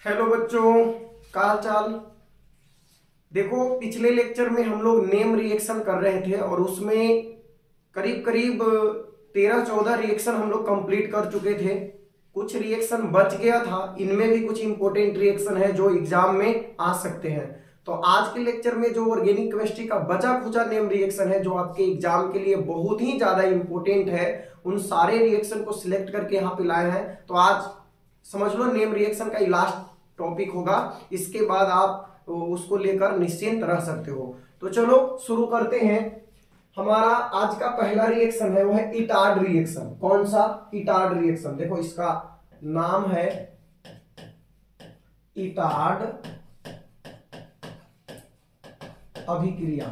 Hello बच्चों, का हाल चाल। देखो, पिछले लेक्चर में हम लोग नेम रिएक्शन कर रहे थे और उसमें करीब करीब 13-14 रिएक्शन हम लोग कंप्लीट कर चुके थे। कुछ रिएक्शन बच गया था, इनमें भी कुछ इंपॉर्टेंट रिएक्शन है जो एग्जाम में आ सकते हैं। तो आज के लेक्चर में जो ऑर्गेनिक केमिस्ट्री का बचा खुचा नेम रिएक्शन है जो आपके एग्जाम के लिए बहुत ही ज्यादा इंपॉर्टेंट है, उन सारे रिएक्शन को सिलेक्ट करके यहाँ पे लाए हैं। तो आज समझ लो नेम रिएक्शन का लास्ट टॉपिक होगा, इसके बाद आप उसको लेकर निश्चिंत रह सकते हो। तो चलो शुरू करते हैं। हमारा आज का पहला रिएक्शन है वो है इटार्ड रिएक्शन। कौन सा? Etard reaction. देखो इसका नाम है इटार्ड अभिक्रिया।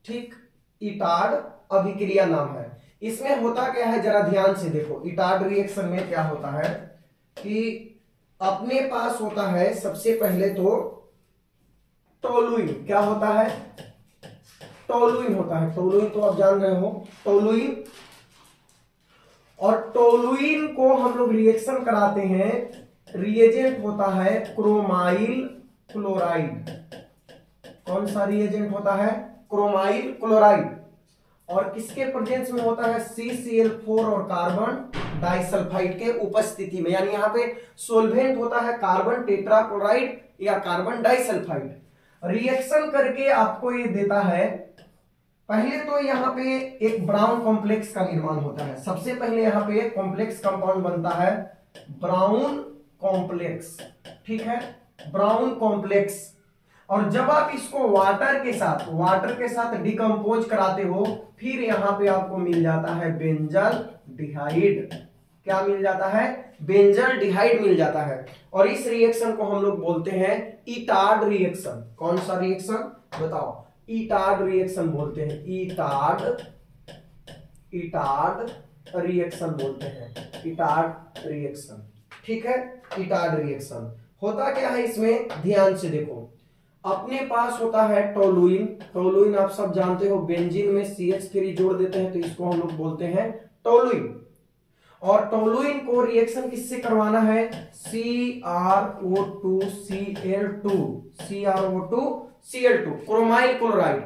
ठीक, इटार्ड अभिक्रिया नाम है। इसमें होता क्या है जरा ध्यान से देखो। इटार्ड रिएक्शन में क्या होता है कि अपने पास होता है सबसे पहले तो टोलुइन। क्या होता है? टोलुइन होता है। टोलुइन तो आप जान रहे हो, टोलुइन। और टोलुइन को हम लोग रिएक्शन कराते हैं, रिएजेंट होता है क्रोमाइल क्लोराइड। कौन सा रिएजेंट होता है? Chromyl chloride. और किसके प्रेजेंस में होता है? CCl4 और कार्बन डाइसल्फाइड के उपस्थिति में। यानी यहाँ पे सोल्वेंट होता है कार्बन टेट्राक्लोराइड या कार्बन डाइसल्फाइड। रिएक्शन करके आपको ये देता है, पहले तो यहाँ पे एक ब्राउन कॉम्प्लेक्स का निर्माण होता है। सबसे पहले यहाँ पे कॉम्प्लेक्स कंपाउंड बनता है ब्राउन कॉम्प्लेक्स। ठीक है, ब्राउन कॉम्प्लेक्स। और जब आप इसको वाटर के साथ डिकम्पोज कराते हो, फिर यहां पे आपको मिल जाता है बेंजल डिहाइड। क्या मिल जाता है? बेंजल डिहाइड मिल जाता है। और इस रिएक्शन को हम लोग बोलते हैं इटार्ड रिएक्शन। कौन सा रिएक्शन बताओ? इटार्ड रिएक्शन बोलते हैं। इटार्ड रिएक्शन बोलते हैं। Etard reaction. ठीक है, इटार्ड रिएक्शन होता क्या है इसमें? ध्यान से देखो। अपने पास होता है टोलुइन। टोलुइन आप सब जानते हो, बेंजीन में CH3 जोड़ देते हैं तो इसको हम लोग बोलते हैं टोलुइन। और टोलुइन को रिएक्शन किससे करवाना है? CrO2Cl2 chromyl chloride.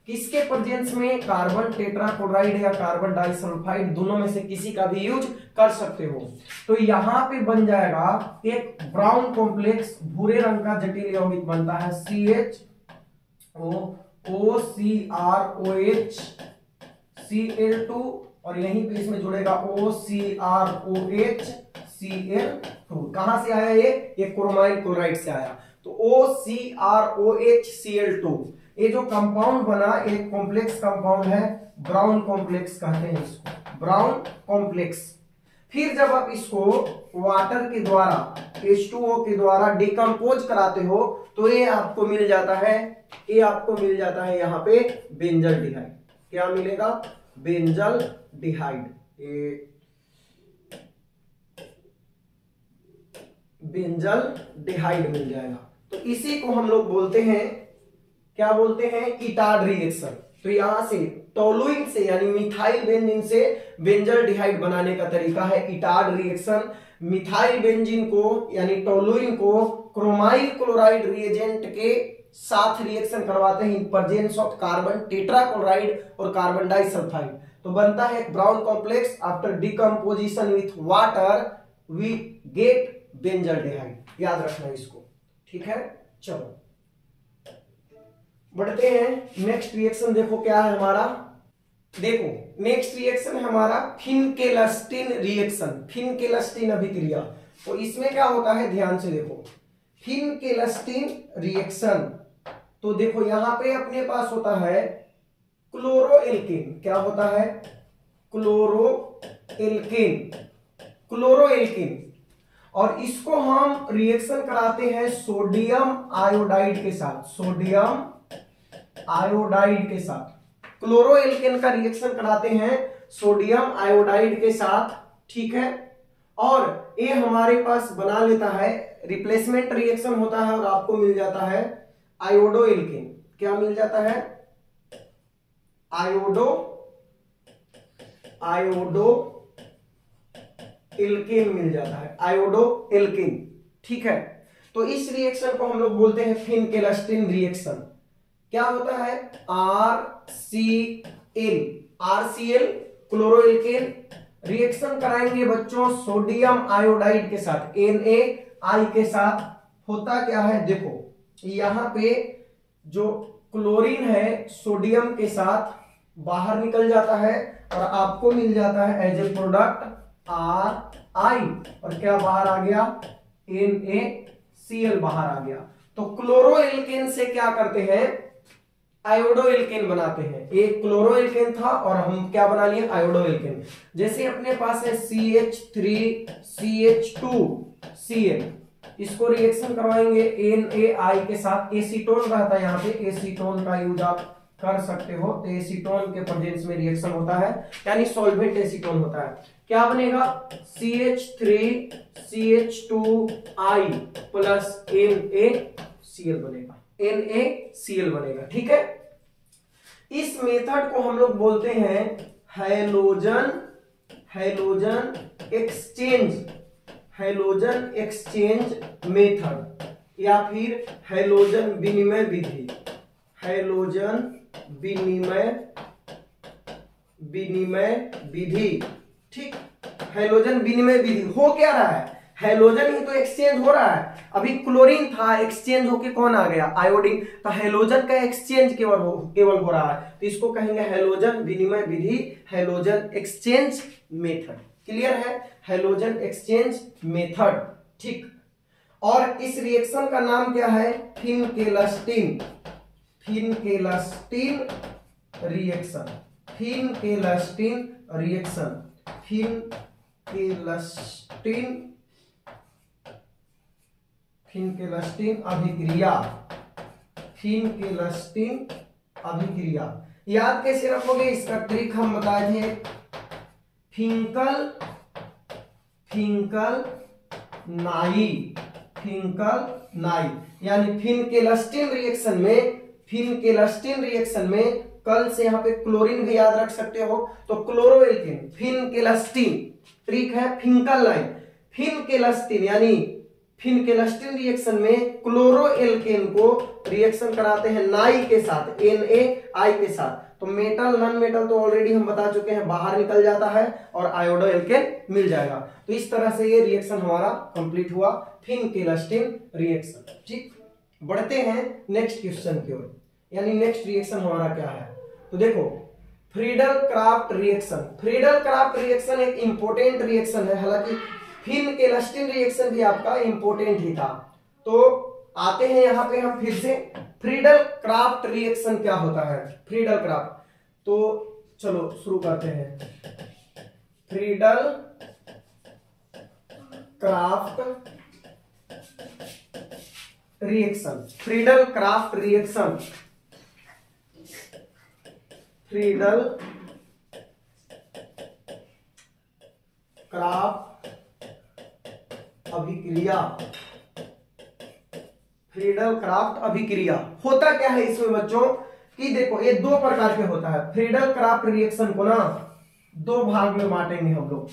किसके प्रेजेंस में? कार्बन टेट्राक्लोराइड या कार्बन डाइसल्फाइड, दोनों में से किसी का भी यूज कर सकते हो। तो यहां पे बन जाएगा एक ब्राउन कॉम्प्लेक्स, भूरे रंग का जटिल यौगिक बनता है CHOOCrOHCl2 और यहीं पे इसमें जुड़ेगा OCrOHCl2। कहां से आया ये? क्रोमाइल क्लोराइड से आया। तो OCrOHCl2 ये जो कंपाउंड बना, एक कॉम्प्लेक्स कंपाउंड है, ब्राउन कॉम्प्लेक्स कहते हैं इसको, ब्राउन कॉम्प्लेक्स। फिर जब आप इसको वाटर के द्वारा H2O के द्वारा डिकम्पोज कराते हो तो ये आपको मिल जाता है, यहाँ पे बेंजल डिहाइड। क्या मिलेगा? बेंजल डिहाइड। बेंजल डिहाइड मिल जाएगा। तो इसी को हम लोग बोलते हैं, क्या बोलते हैं? Etard reaction. तो यहां से टोलुइन से यानी मिथाइल बेंजीन से बेंजल डिहाइड बनाने का तरीका है इटार्ड रिएक्शन। मिथाइल बेंजीन को यानी टोलुइन को क्रोमाइल क्लोराइड रिएजेंट के साथ रिएक्शन करवाते हैं in presence of carbon tetrachloride और कार्बन डाइसल्फाइड। तो बनता है brown complex. After decomposition with water we get benzaldehyde. याद रखना इसको। ठीक है, चलो बढ़ते हैं। नेक्स्ट रिएक्शन देखो क्या है हमारा। देखो नेक्स्ट रिएक्शन है हमारा फिनकेलस्टीन रिएक्शन, फिनकेलस्टीन अभिक्रिया। तो इसमें क्या होता है ध्यान से देखो। फिनकेलस्टीन रिएक्शन, तो देखो यहां पे अपने पास होता है क्लोरोएल्केन। क्या होता है? क्लोरोएल्केन। और इसको हम रिएक्शन कराते हैं सोडियम आयोडाइड के साथ। सोडियम आयोडाइड के साथ क्लोरोएल्केन का रिएक्शन कराते हैं सोडियम आयोडाइड के साथ। ठीक है, और ये हमारे पास बना लेता है, रिप्लेसमेंट रिएक्शन होता है और आपको मिल जाता है आयोडोएल्केन। क्या मिल जाता है? आयोडोएल्केन मिल जाता है, आयोडोएल्केन। ठीक है, तो इस रिएक्शन को हम लोग बोलते हैं फिनकेलस्टीन रिएक्शन। क्या होता है? RCl क्लोरोएल्केन रिएक्शन कराएंगे बच्चों सोडियम आयोडाइड के साथ, NaI के साथ। होता क्या है देखो, यहां पे जो क्लोरीन है सोडियम के साथ बाहर निकल जाता है और आपको मिल जाता है एज ए प्रोडक्ट RI, और क्या बाहर आ गया? NaCl बाहर आ गया। तो क्लोरोएल्केन से क्या करते हैं? आयोडोएल्केन बनाते हैं। एक क्लोरोएल्केन था और हम क्या बना लिए? आयोडोएल्केन। जैसे अपने पास है CH3CH2Cl, इसको रिएक्शन करवाएंगे NaI के साथ। एसीटोन रहता है यहाँ पे, एसीटोन का यूज आप कर सकते हो। तो एसीटोन के प्रेजेंस में रिएक्शन होता है, यानी सॉल्वेंट एसीटोन होता है। क्या बनेगा? CH3CH2I प्लस NaCl बनेगा, NaCl बनेगा। ठीक है, इस मेथड को हम लोग बोलते हैं हैलोजन एक्सचेंज मेथड, या फिर हैलोजन विनिमय विधि। हैलोजन विनिमय विधि। ठीक, हैलोजन विनिमय विधि हो क्या रहा है? हैलोजन ही तो एक्सचेंज हो रहा है। अभी क्लोरीन था, एक्सचेंज होके कौन आ गया? आयोडीन। तो हैलोजन का एक्सचेंज केवल हो रहा है, तो इसको कहेंगे हैलोजन विनिमय विधि, हैलोजन एक्सचेंज मेथड। क्लियर है? Halogen exchange method. ठीक, और इस रिएक्शन का नाम क्या है? फिनकेलस्टीन रिएक्शन। फिनकेलस्टीन अभिक्रिया। याद कैसे रखोगे? इसका ट्रिक हम बताए थे, फिंकल नाई, यानी फिनकेलस्टीन रिएक्शन में कल से यहाँ पे क्लोरीन भी याद रख सकते हो। तो क्लोरोएल्केन, फिनकेलस्टीन, ट्रिक है फिंकल नाई। फिनकेलस्टीन यानी फिनकेलस्टीन रिएक्शन में क्लोरोएल्केन को रिएक्शन कराते हैं नाई के साथ, NaI के साथ। तो मेटल नॉन मेटल तो ऑलरेडी हम बता चुके हैं बाहर निकल जाता है और आयोडोएल्केन मिल जाएगा। तो इस तरह से ये रिएक्शन हमारा कंप्लीट हुआ, फिनकेलस्टीन रिएक्शन। ठीक, बढ़ते हैं नेक्स्ट क्वेश्चन की ओर, यानी नेक्स्ट रिएक्शन हमारा क्या है? तो देखो, फ्रीडल क्राफ्ट रिएक्शन एक इंपॉर्टेंट रिएक्शन है। हालांकि फिनकेलस्टीन रिएक्शन भी आपका इंपॉर्टेंट ही था। तो आते हैं यहां पे हम फिर से, फ्रीडल क्राफ्ट रिएक्शन क्या होता है? फ्रीडल क्राफ्ट, तो चलो शुरू करते हैं। Friedel craft reaction, Friedel craft अभिक्रिया होता क्या है इसमें बच्चों? कि देखो, ये दो प्रकार के होता है। फ्रीडल क्राफ्ट रिएक्शन को ना दो भाग में बांटेंगे हम लोग।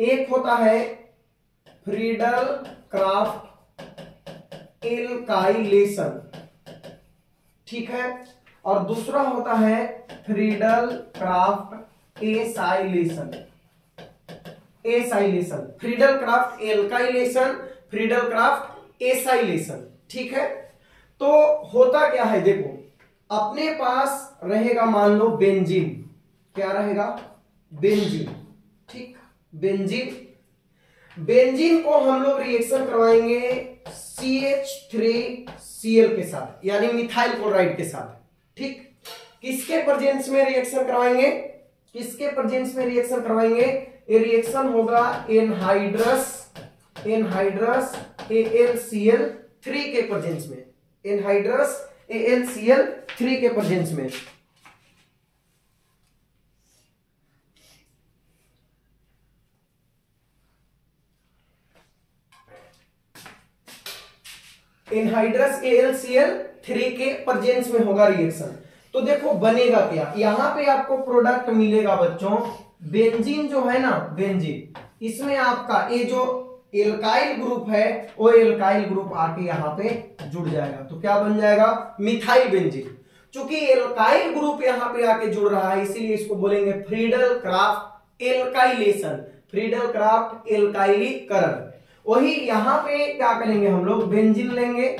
एक होता है फ्रीडल क्राफ्ट एल्काइलेशन, ठीक है, और दूसरा होता है Friedel Crafts acylation. Friedel Crafts alkylation, Friedel Crafts acylation. ठीक है, तो होता क्या है देखो, अपने पास रहेगा मान लो बेंजीन। क्या रहेगा? बेंजीन। ठीक, बेंजीन को हम लोग रिएक्शन करवाएंगे CH3Cl के साथ, यानी मिथाइल क्लोराइड के साथ। ठीक, किसके प्रेजेंस में रिएक्शन करवाएंगे? ये रिएक्शन होगा एनहाइड्रस AlCl3 के प्रेजेंस में, एनहाइड्रस AlCl3 के प्रेजेंस में। एनहाइड्रस AlCl3 के प्रेजेंस में होगा रिएक्शन। तो देखो बनेगा क्या, यहां पे आपको प्रोडक्ट मिलेगा बच्चों, बेंजीन जो है ना, बेंजीन, इसमें आपका ये जो एल्काइल ग्रुप है वो एल्काइल ग्रुप आके यहाँ पे जुड़ जाएगा, तो क्या बन जाएगा, मिथाइल बेंजीन। चूंकि एल्काइल ग्रुप यहाँ पे आके जुड़ रहा है इसीलिए इसको बोलेंगे Friedel Crafts alkylation, Friedel Crafts एल्काइलीकरण। वही यहाँ पे क्या करेंगे हम लोग, बेंजीन लेंगे,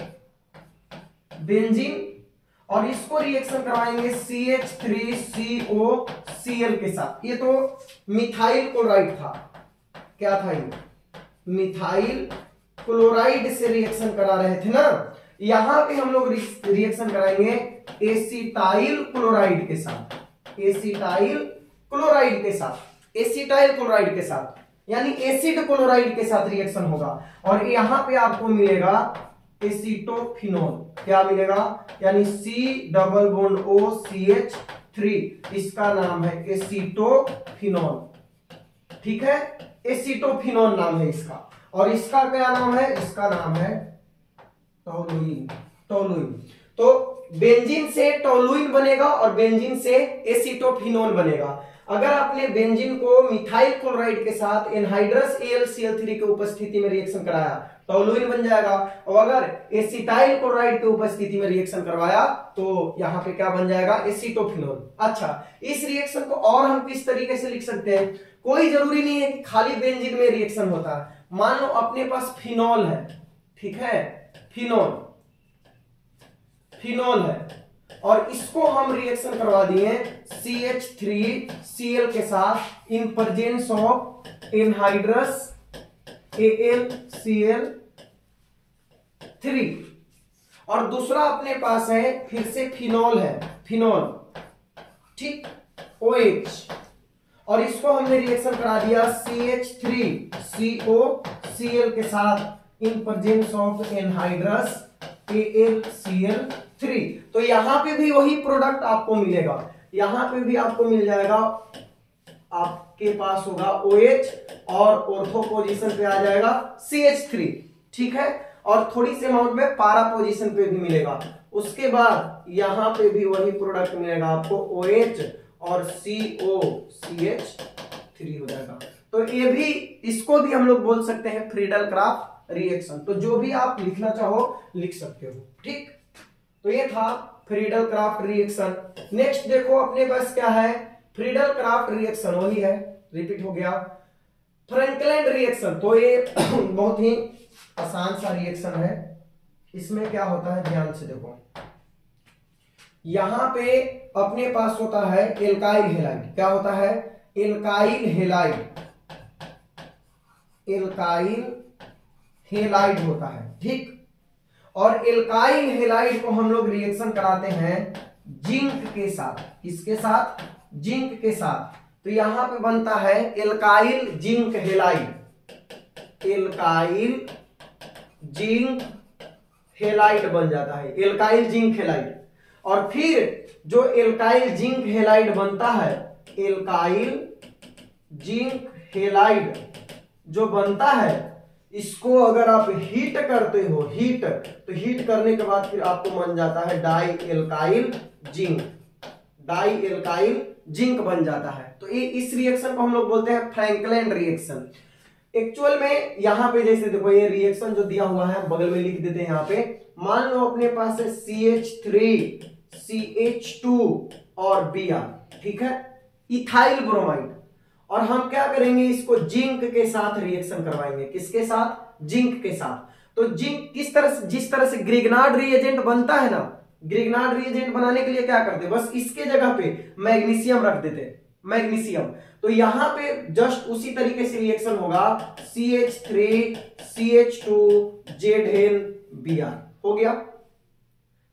बेंजीन, और इसको रिएक्शन करवाएंगे CH3COCl के साथ। ये तो मिथाइल क्लोराइड था, क्या था ये, मिथाइल क्लोराइड से रिएक्शन करा रहे थे ना। यहां पे हम लोग रिएक्शन कराएंगे एसिटाइल क्लोराइड के साथ, एसिटाइल क्लोराइड के साथ, एसिटाइल क्लोराइड के साथ, यानी एसिड क्लोराइड के साथ रिएक्शन होगा। और यहां पे आपको मिलेगा एसीटोफिनोल, क्या मिलेगा, यानी C+OCH3, इसका नाम है एसीटोफिनोल। ठीक है, एसीटोफिनोल नाम है इसका। और इसका क्या नाम है, इसका नाम है टोलुइन, टोलुइन। तो बेंजीन से टोलुइन बनेगा और बेंजीन से एसीटोफिनोल बनेगा। अगर आपने बेंजीन को मिथाइल क्लोराइड के साथ एनहाइड्रस AlCl3 के उपस्थिति में रिएक्शन कराया, टोलुइन बन जाएगा। और अगर एसिटाइल क्लोराइड की उपस्थिति में रिएक्शन करवाया तो यहाँ पे क्या बन जाएगा, एसीटोफिनोल। अच्छा, इस रिएक्शन को और हम किस तरीके से लिख सकते हैं, कोई जरूरी नहीं है कि खाली बेंजीन में रिएक्शन होता है। मान लो अपने पास फिनोल है, ठीक है, फिनोल, फिनोल है, और इसको हम रिएक्शन करवा दिए CH3Cl के साथ इन प्रेजेंस ऑफ एनहाइड्रस AlCl3। और दूसरा अपने पास है फिर से फिनोल है, फिनोल, ठीक, OH, और इसको हमने रिएक्शन करा दिया CH3COCl के साथ इन प्रेजेंस ऑफ एनहाइड्रस AlCl3। तो यहां पे भी वही प्रोडक्ट आपको मिलेगा, यहां पे भी आपको मिल जाएगा, आपके पास होगा OH और ऑर्थो पोजीशन पे आ जाएगा CH3, ठीक है, और थोड़ी सी अमाउंट में पारा पोजीशन पे भी मिलेगा। उसके बाद यहां पे भी वही प्रोडक्ट मिलेगा आपको, OH और COCH3 हो जाएगा। तो ये भी, इसको भी हम लोग बोल सकते हैं फ्रीडल क्राफ्ट रिएक्शन। तो जो भी आप लिखना चाहो लिख सकते हो, ठीक। तो ये था फ्रीडल क्राफ्ट रिएक्शन। नेक्स्ट देखो अपने पास क्या है, फ्रीडल क्राफ्ट रिएक्शन वही है, रिपीट हो गया। फ्रैंकलैंड रिएक्शन, तो ये बहुत ही आसान सा रिएक्शन है। इसमें क्या होता है, ध्यान से देखो, यहां पे अपने पास होता है एल्काइल हेलाइड, क्या होता है, एल्काइल हेलाइड, एल्काइल हेलाइड होता है, ठीक। और एल्काइल हेलाइड को हम लोग रिएक्शन कराते हैं जिंक के साथ, किसके साथ, जिंक के साथ। तो यहां पे बनता है alkyl zinc halide, alkyl zinc halide बन जाता है, एल्काइल जिंक हेलाइड। और फिर जो एल्काइल जिंक हेलाइड बनता है, एल्काइल जिंक हेलाइड जो बनता है, इसको अगर आप हीट करते हो, हीट, तो हीट करने के बाद फिर आपको बन जाता है di alkyl zinc, di alkyl zinc बन जाता है। तो ये इस रिएक्शन को हम लोग बोलते हैं फ्रैंकलैंड रिएक्शन। एक्चुअल में यहां पे जैसे देखो ये रिएक्शन जो दिया हुआ है बगल में लिख देते हैं यहां पे। मान लो अपने पास है CH3 CH2 और Br, ठीक है, इथाइल ब्रोमाइड। और हम क्या करेंगे, इसको जिंक के साथ रिएक्शन करवाएंगे, किसके साथ, जिंक के साथ। तो जिंक किस तरह से, जिस तरह से ग्रिग्नार्ड रिएजेंट बनता है ना, ग्रिग्नार्ड रिएजेंट बनाने के लिए क्या करते, बस इसके जगह पे मैग्नीशियम रख देते, मैग्नीशियम। तो यहां पे जस्ट उसी तरीके से रिएक्शन होगा, CH3 CH2 ZnBr हो गया,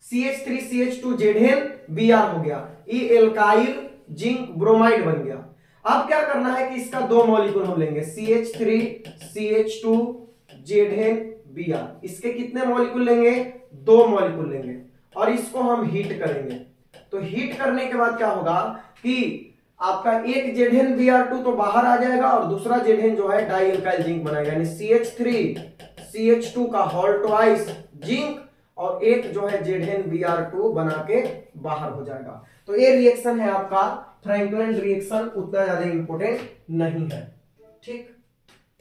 CH3 CH2 ZnBr हो गया, ये एल्काइल जिंक ब्रोमाइड बन गया। अब क्या करना है कि इसका दो मॉलिक्यूल हम लेंगे, CH3 CH2 ZnBr, इसके कितने मॉलिक्यूल लेंगे, दो मॉलिक्यूल लेंगे, और इसको हम हीट करेंगे। तो हीट करने के बाद क्या होगा कि आपका एक ZnBr2 तो बाहर आ जाएगा और दूसरा Zn जो है डाई एल्काइल जिंक बनाएगा, यानी CH3 CH2 का होल ट्वाइस जिंक, और एक जो है ZnBr2 बना के बाहर हो जाएगा। तो ये रिएक्शन है आपका फ्रैंकलैंड रिएक्शन, उतना ज्यादा इंपॉर्टेंट नहीं है, ठीक।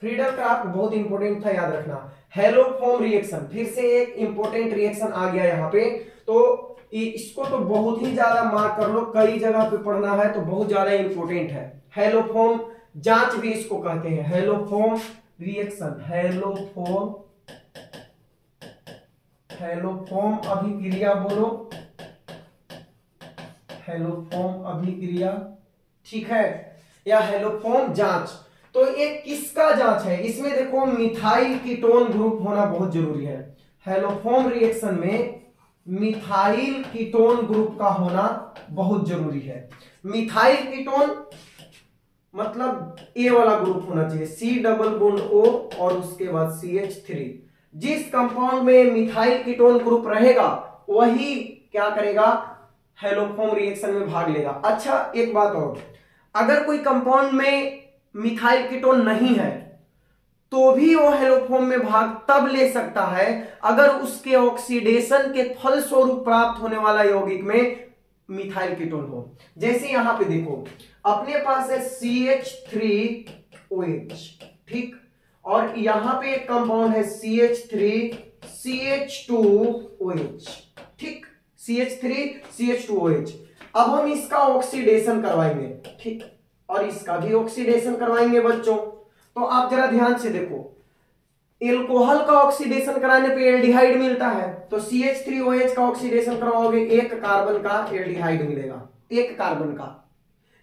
फ्रीडल क्राफ्ट बहुत इंपॉर्टेंट था, याद रखना। हेलोफॉर्म रिएक्शन, फिर से एक इंपॉर्टेंट रिएक्शन आ गया यहाँ पे, तो इसको तो बहुत ही ज्यादा मार्क कर लो, कई जगह पे पढ़ना है तो बहुत ज्यादा इंपॉर्टेंट है। हेलोफॉर्म जांच भी इसको कहते हैं, हेलोफॉर्म रिएक्शन, हेलोफॉर्म अभिक्रिया, बोलो हेलोफॉर्म अभिक्रिया, ठीक है, या हेलोफॉर्म जांच। तो ये किसका जांच है, इसमें देखो मिथाइल कीटोन ग्रुप होना बहुत जरूरी है। हेलोफॉर्म रिएक्शन में मिथाइल कीटोन ग्रुप का होना बहुत जरूरी है। मिथाइल कीटोन मतलब ए वाला ग्रुप होना चाहिए, C डबल बॉन्ड O और उसके बाद CH3। जिस कंपाउंड में मिथाइल कीटोन ग्रुप रहेगा वही क्या करेगा, हेलोफॉर्म रिएक्शन में भाग लेगा। अच्छा एक बात और, अगर कोई कंपाउंड में मिथाइल कीटोन नहीं है तो भी वो हेलोफॉर्म में भाग तब ले सकता है अगर उसके ऑक्सीडेशन के फलस्वरूप प्राप्त होने वाला यौगिक में मिथाइल कीटोन हो। जैसे यहां पे देखो अपने पास है CH3OH, ठीक, और यहां पे एक कंपाउंड है CH3CH2OH, ठीक, CH3CH2OH। अब हम इसका ऑक्सीडेशन करवाएंगे, ठीक, और इसका भी ऑक्सीडेशन करवाएंगे बच्चों। तो आप जरा ध्यान से देखो, एल्कोहल का ऑक्सीडेशन कराने पे एल्डिहाइड मिलता है, तो CH3OH का ऑक्सीडेशन करवाओगे एक कार्बन का एल्डिहाइड मिलेगा, एक कार्बन का।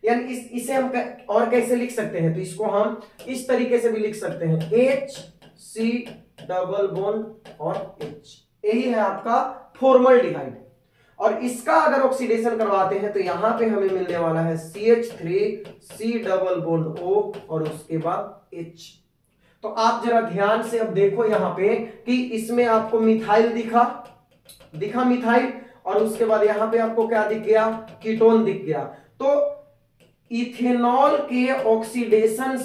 यानी इसे हम और कैसे लिख सकते हैं, तो इसको हम इस तरीके से भी लिख सकते हैं, HC डबल बॉन्ड और H, यही है आपका फॉर्मल्डिहाइड। और इसका अगर ऑक्सीडेशन करवाते हैं तो यहां पे हमें मिलने वाला है CH3C डबल बॉन्ड O और उसके बाद H। तो आप जरा ध्यान से अब देखो यहां पे कि इसमें आपको मिथाइल दिखा मिथाइल, और उसके बाद यहां पे आपको क्या दिख गया, कीटोन दिख गया। तो इथेनॉल के ऑक्सीडेशन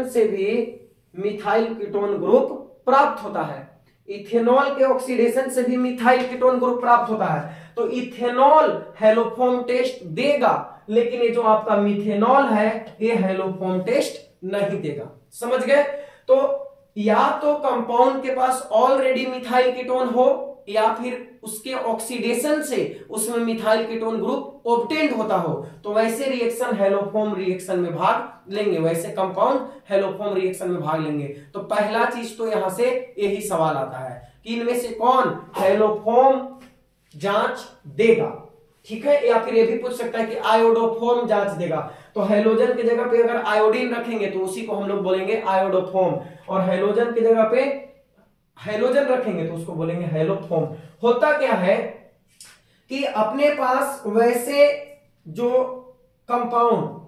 से भी मिथाइल कीटोन ग्रुप प्राप्त होता है, इथेनॉल के ऑक्सीडेशन से भी मिथाइल कीटोन ग्रुप प्राप्त होता है। तो इथेनॉल हेलोफॉर्म टेस्ट देगा, लेकिन ये जो आपका मिथेनॉल है ये हेलोफॉर्म टेस्ट नहीं देगा, समझ गए। तो या तो कंपाउंड के पास ऑलरेडी मिथाइल कीटोन हो या फिर उसके ऑक्सीडेशन से उसमें मिथाइल कीटोन ग्रुप ऑब्टेन्ड होता हो, तो वैसे रिएक्शन हेलोफॉर्म रिएक्शन में भाग लेंगे, वैसे कंपाउंड हेलोफॉर्म रिएक्शन में भाग लेंगे। तो पहला चीज तो यहां से यही सवाल आता है कि इनमें से कौन हेलोफॉर्म जांच देगा, ठीक है, या फिर ये भी पूछ सकता है कि आयोडोफॉर्म जांच देगा। तो हेलोजन की जगह पे अगर आयोडीन रखेंगे तो उसी को हम लोग बोलेंगे आयोडोफॉर्म, और हेलोजन की जगह पे हेलोजन रखेंगे तो उसको बोलेंगे हेलोफॉर्म। होता क्या है कि अपने पास वैसे जो कंपाउंड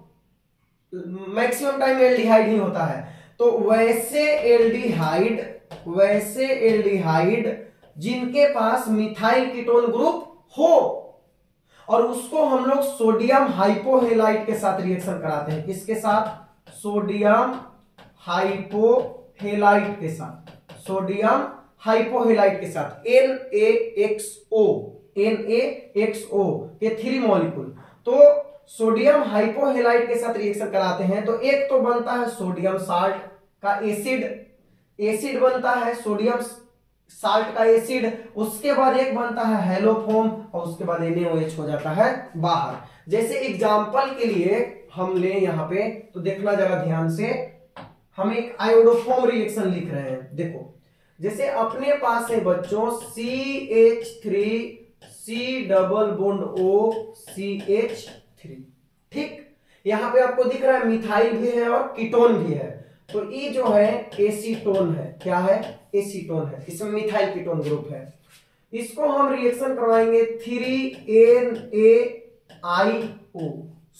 मैक्सिमम टाइम एल्डिहाइड ही होता है, तो वैसे एल्डिहाइड जिनके पास मिथाइल कीटोन ग्रुप हो, और उसको हम लोग सोडियम हाइपोहेलाइड के साथ रिएक्शन कराते हैं। किसके साथ, सोडियम हाइपोहेलाइड के साथ, सोडियम हाइपोहेलाइड के साथ, NaXO के 3 मॉलिक्यूल। तो सोडियम हाइपोहेलाइड के साथ रिएक्शन कराते हैं तो एक तो बनता है सोडियम साल्ट का एसिड बनता है, सोडियम साल्ट का एसिड, उसके बाद एक बनता है हेलोफॉर्म और उसके बाद NaOH हो जाता है बाहर। जैसे एग्जांपल के लिए हम ले यहां पे, तो देखना जरा ध्यान से, हम एक आयोडोफॉर्म रिएक्शन लिख रहे हैं। देखो जैसे अपने पास है बच्चों CH3C double bond O CH3, ठीक, यहां पे आपको दिख रहा है मिथाइल भी है और कीटोन भी है, तो ये जो है एसीटोन है, क्या है, एसीटोन है, इसमें मिथाइल कीटोन ग्रुप है। इसको हम रिएक्शन करवाएंगे 3NaIO,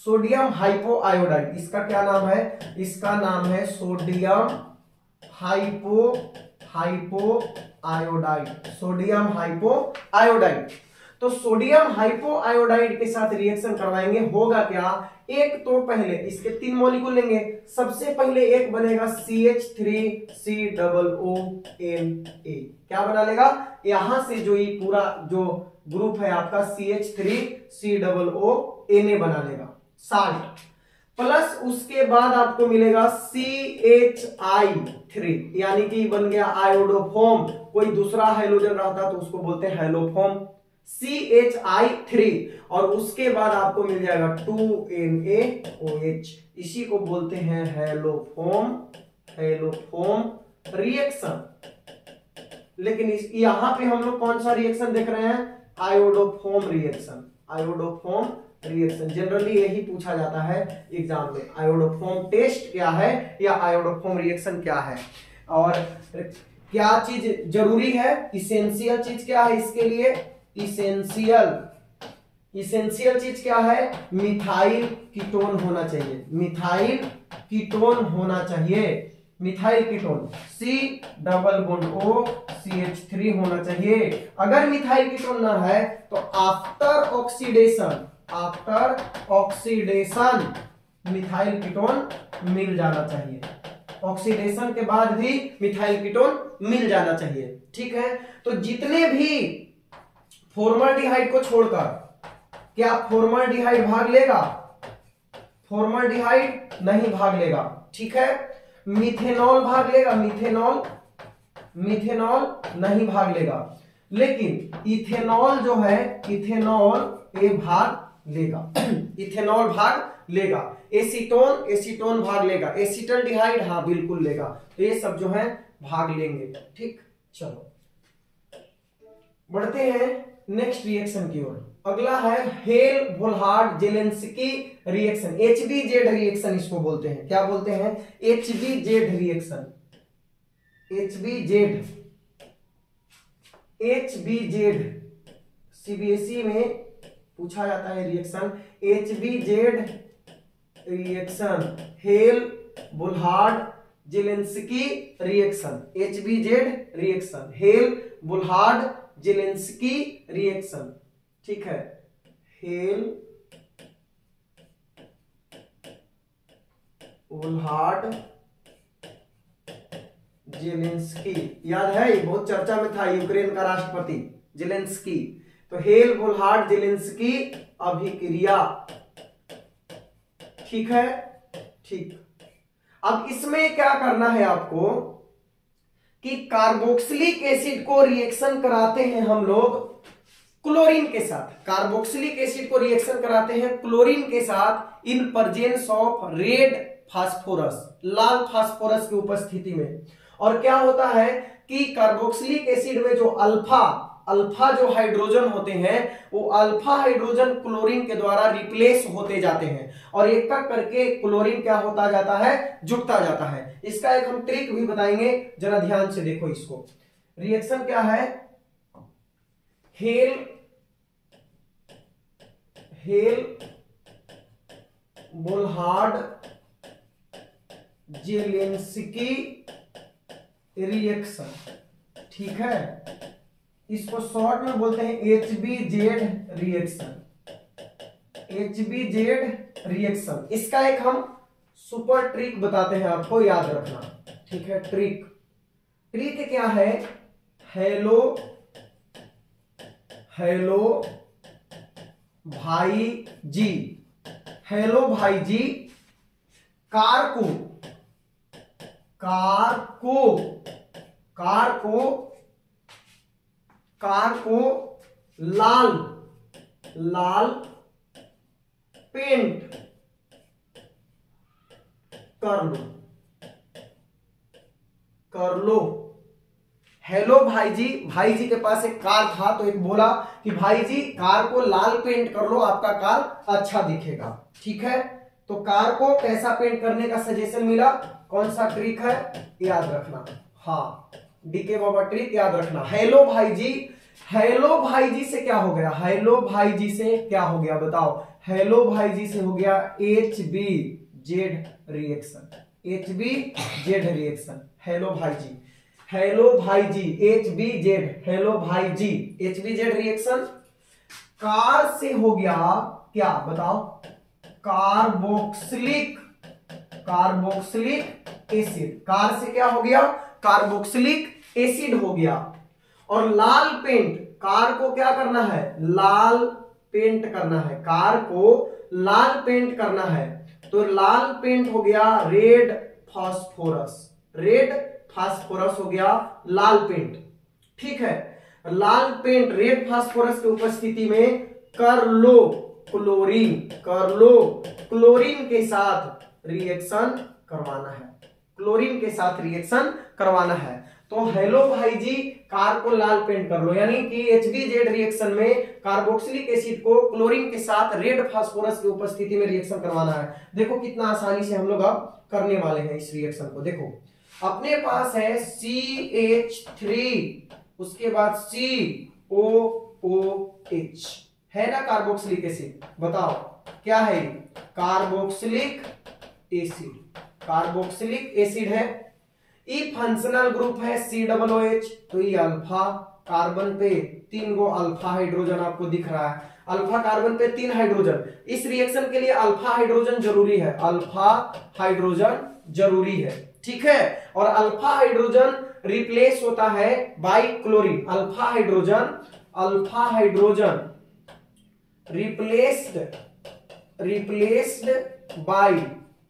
सोडियम हाइपोआयोडाइड, इसका क्या नाम है, इसका नाम है सोडियम हाइपोआयोडाइड, सोडियम हाइपोआयोडाइड। तो सोडियम हाइपोआयोडाइड के साथ रिएक्शन करवाएंगे, होगा क्या, एक तो पहले इसके 3 मॉलिक्यूल लेंगे, सबसे पहले एक बनेगा CH3C डबल ONA, क्या बना लेगा, यहां से जो ये पूरा जो ग्रुप है आपका CH3C डबल ONA बना लेगा साल्ट। प्लस उसके बाद आपको मिलेगा CHI3, यानी कि बन गया आयोडोफॉर्म। कोई दूसरा हाइड्रोजन रहता तो उसको बोलते हैं हाइलोफॉर्म, CHI3, और उसके बाद आपको मिल जाएगा 2NaOH, इसी को बोलते हैं हाइलोफॉर्म रिएक्शन। लेकिन यहां पे हम लोग कौन सा रिएक्शन देख रहे हैं? Iodoform reaction. Iodoform reaction generally यही पूछा जाता है एग्जाम में, आयोडोफॉर्म टेस्ट क्या है या आयोडोफॉर्म रिएक्शन क्या है। और क्या चीज जरूरी है? इसेंशियल चीज क्या है इसके लिए? इसेंशियल चीज क्या है? मिथाइल कीटोन होना चाहिए, मिथाइल कीटोन होना चाहिए, मिथाइल कीटोन C≡O≡CH3 होना चाहिए। अगर मिथाइल कीटोन ना है तो आफ्टर ऑक्सीडेशन मिथाइल कीटोन मिल जाना चाहिए, ऑक्सीडेशन के बाद भी मिथाइल कीटोन मिल जाना चाहिए। ठीक है, तो जितने भी फॉर्मल्डिहाइड को छोड़कर, क्या फॉर्मल्डिहाइड भाग लेगा? फॉर्मल्डिहाइड नहीं भाग लेगा। ठीक है, मिथेनॉल भाग लेगा, मिथेनॉल नहीं भाग लेगा, लेकिन इथेनॉल जो है, इथेनॉल ये भाग लेगा, इथेनॉल भाग लेगा। एसीटोन भाग लेगा, एसिटल्डिहाइड हाँ बिल्कुल लेगा। तो ये सब जो है भाग लेंगे। ठीक, चलो बढ़ते हैं नेक्स्ट रिएक्शन की ओर। अगला है Hell Volhard Zelinsky reaction, HBZ reaction इसको बोलते हैं। क्या बोलते हैं? HBZ रिएक्शन, HBZ CBSE में पूछा जाता है reaction, HBZ reaction, Hell Volhard Zelinsky reaction, HBZ reaction, Hell Volhard Zelinsky reaction. ठीक है, हेल वोल्हार्ड जेलेंस्की, याद है ये बहुत चर्चा में था, यूक्रेन का राष्ट्रपति जेलेंस्की। तो हेल वोल्हार्ड जेलेंस्की अभिक्रिया। ठीक है, ठीक। अब इसमें क्या करना है आपको कि कार्बोक्सिलिक एसिड को रिएक्शन कराते हैं हम लोग क्लोरीन के साथ, कार्बोक्सिलिक एसिड को रिएक्शन कराते हैं क्लोरीन के साथ इन presence of red phosphorus, Lal phosphorus की उपस्थिति में। और क्या होता है कि कार्बोक्सिलिक एसिड में जो अल्फा जो हाइड्रोजन होते हैं, वो अल्फा हाइड्रोजन क्लोरीन के द्वारा रिप्लेस होते जाते हैं, और एक एक करके क्लोरीन क्या होता जाता है? जुटता जाता है। इसका एक हम ट्रिक भी बताएंगे, जरा ध्यान से देखो इसको। रिएक्शन क्या है? Hell Volhard Zelinsky reaction. ठीक है, इसको शॉर्ट में बोलते हैं HBZ रिएक्शन, HBZ रिएक्शन। इसका एक हम सुपर ट्रिक बताते हैं, आपको याद रखना। ठीक है, ट्रिक क्या है? हेलो भाई जी, हेलो भाई जी, कार को लाल पेंट कर लो। हेलो भाई जी के पास एक कार था, तो एक बोला कि भाई जी कार को लाल पेंट कर लो, आपका कार अच्छा दिखेगा। ठीक है, तो कार को कैसा पेंट करने का सजेशन मिला? कौन सा ट्रिक है याद रखना? हाँ, डीके बाबा ट्रिक याद रखना। हेलो भाई जी से क्या हो गया? हेलो भाई जी से क्या हो गया बताओ? हेलो भाई जी से हो गया HBZ reaction, HBZ reaction. Hello भाई जी HBZ, हेलो भाई जी HBZ रिएक्शन। कार से हो गया क्या बताओ? Carboxylic acid. कार से क्या हो गया? कार्बोक्सिलिक एसिड हो गया। और लाल पेंट, कार को क्या करना है? लाल पेंट करना है, कार को लाल पेंट करना है। तो लाल पेंट हो गया रेड फास्फोरस, रेड फास्फोरस हो गया लाल पेंट। ठीक है, लाल पेंट रेड फास्फोरस की उपस्थिति में करलो क्लोरीन के साथ रिएक्शन करवाना है, क्लोरीन के साथ रिएक्शन करवाना है। तो हेलो भाई जी, कार को लाल पेंट कर लो, यानी कि HBZ रिएक्शन में कार्बोक्सिलिक एसिड को क्लोरीन के साथ रेड फास्फोरस की उपस्थिति में रिएक्शन करवाना है। देखो कितना आसानी से हम लोग अब करने वाले हैं इस रिएक्शन को। देखो अपने पास है CH3, उसके बाद COOH है ना कार्बोक्सिलिक एसिड। बताओ क्या है? कार्बोक्सिलिक एसिड, कार्बोक्सिलिक एसिड है। ई फंक्शनल ग्रुप है COOH, तो ये अल्फा कार्बन पे 3 गो अल्फा हाइड्रोजन आपको दिख रहा है, अल्फा कार्बन पे 3 हाइड्रोजन। इस रिएक्शन के लिए अल्फा हाइड्रोजन जरूरी है, अल्फा हाइड्रोजन जरूरी है। ठीक है, और अल्फा हाइड्रोजन रिप्लेस होता है by chlorine. Alpha hydrogen replaced by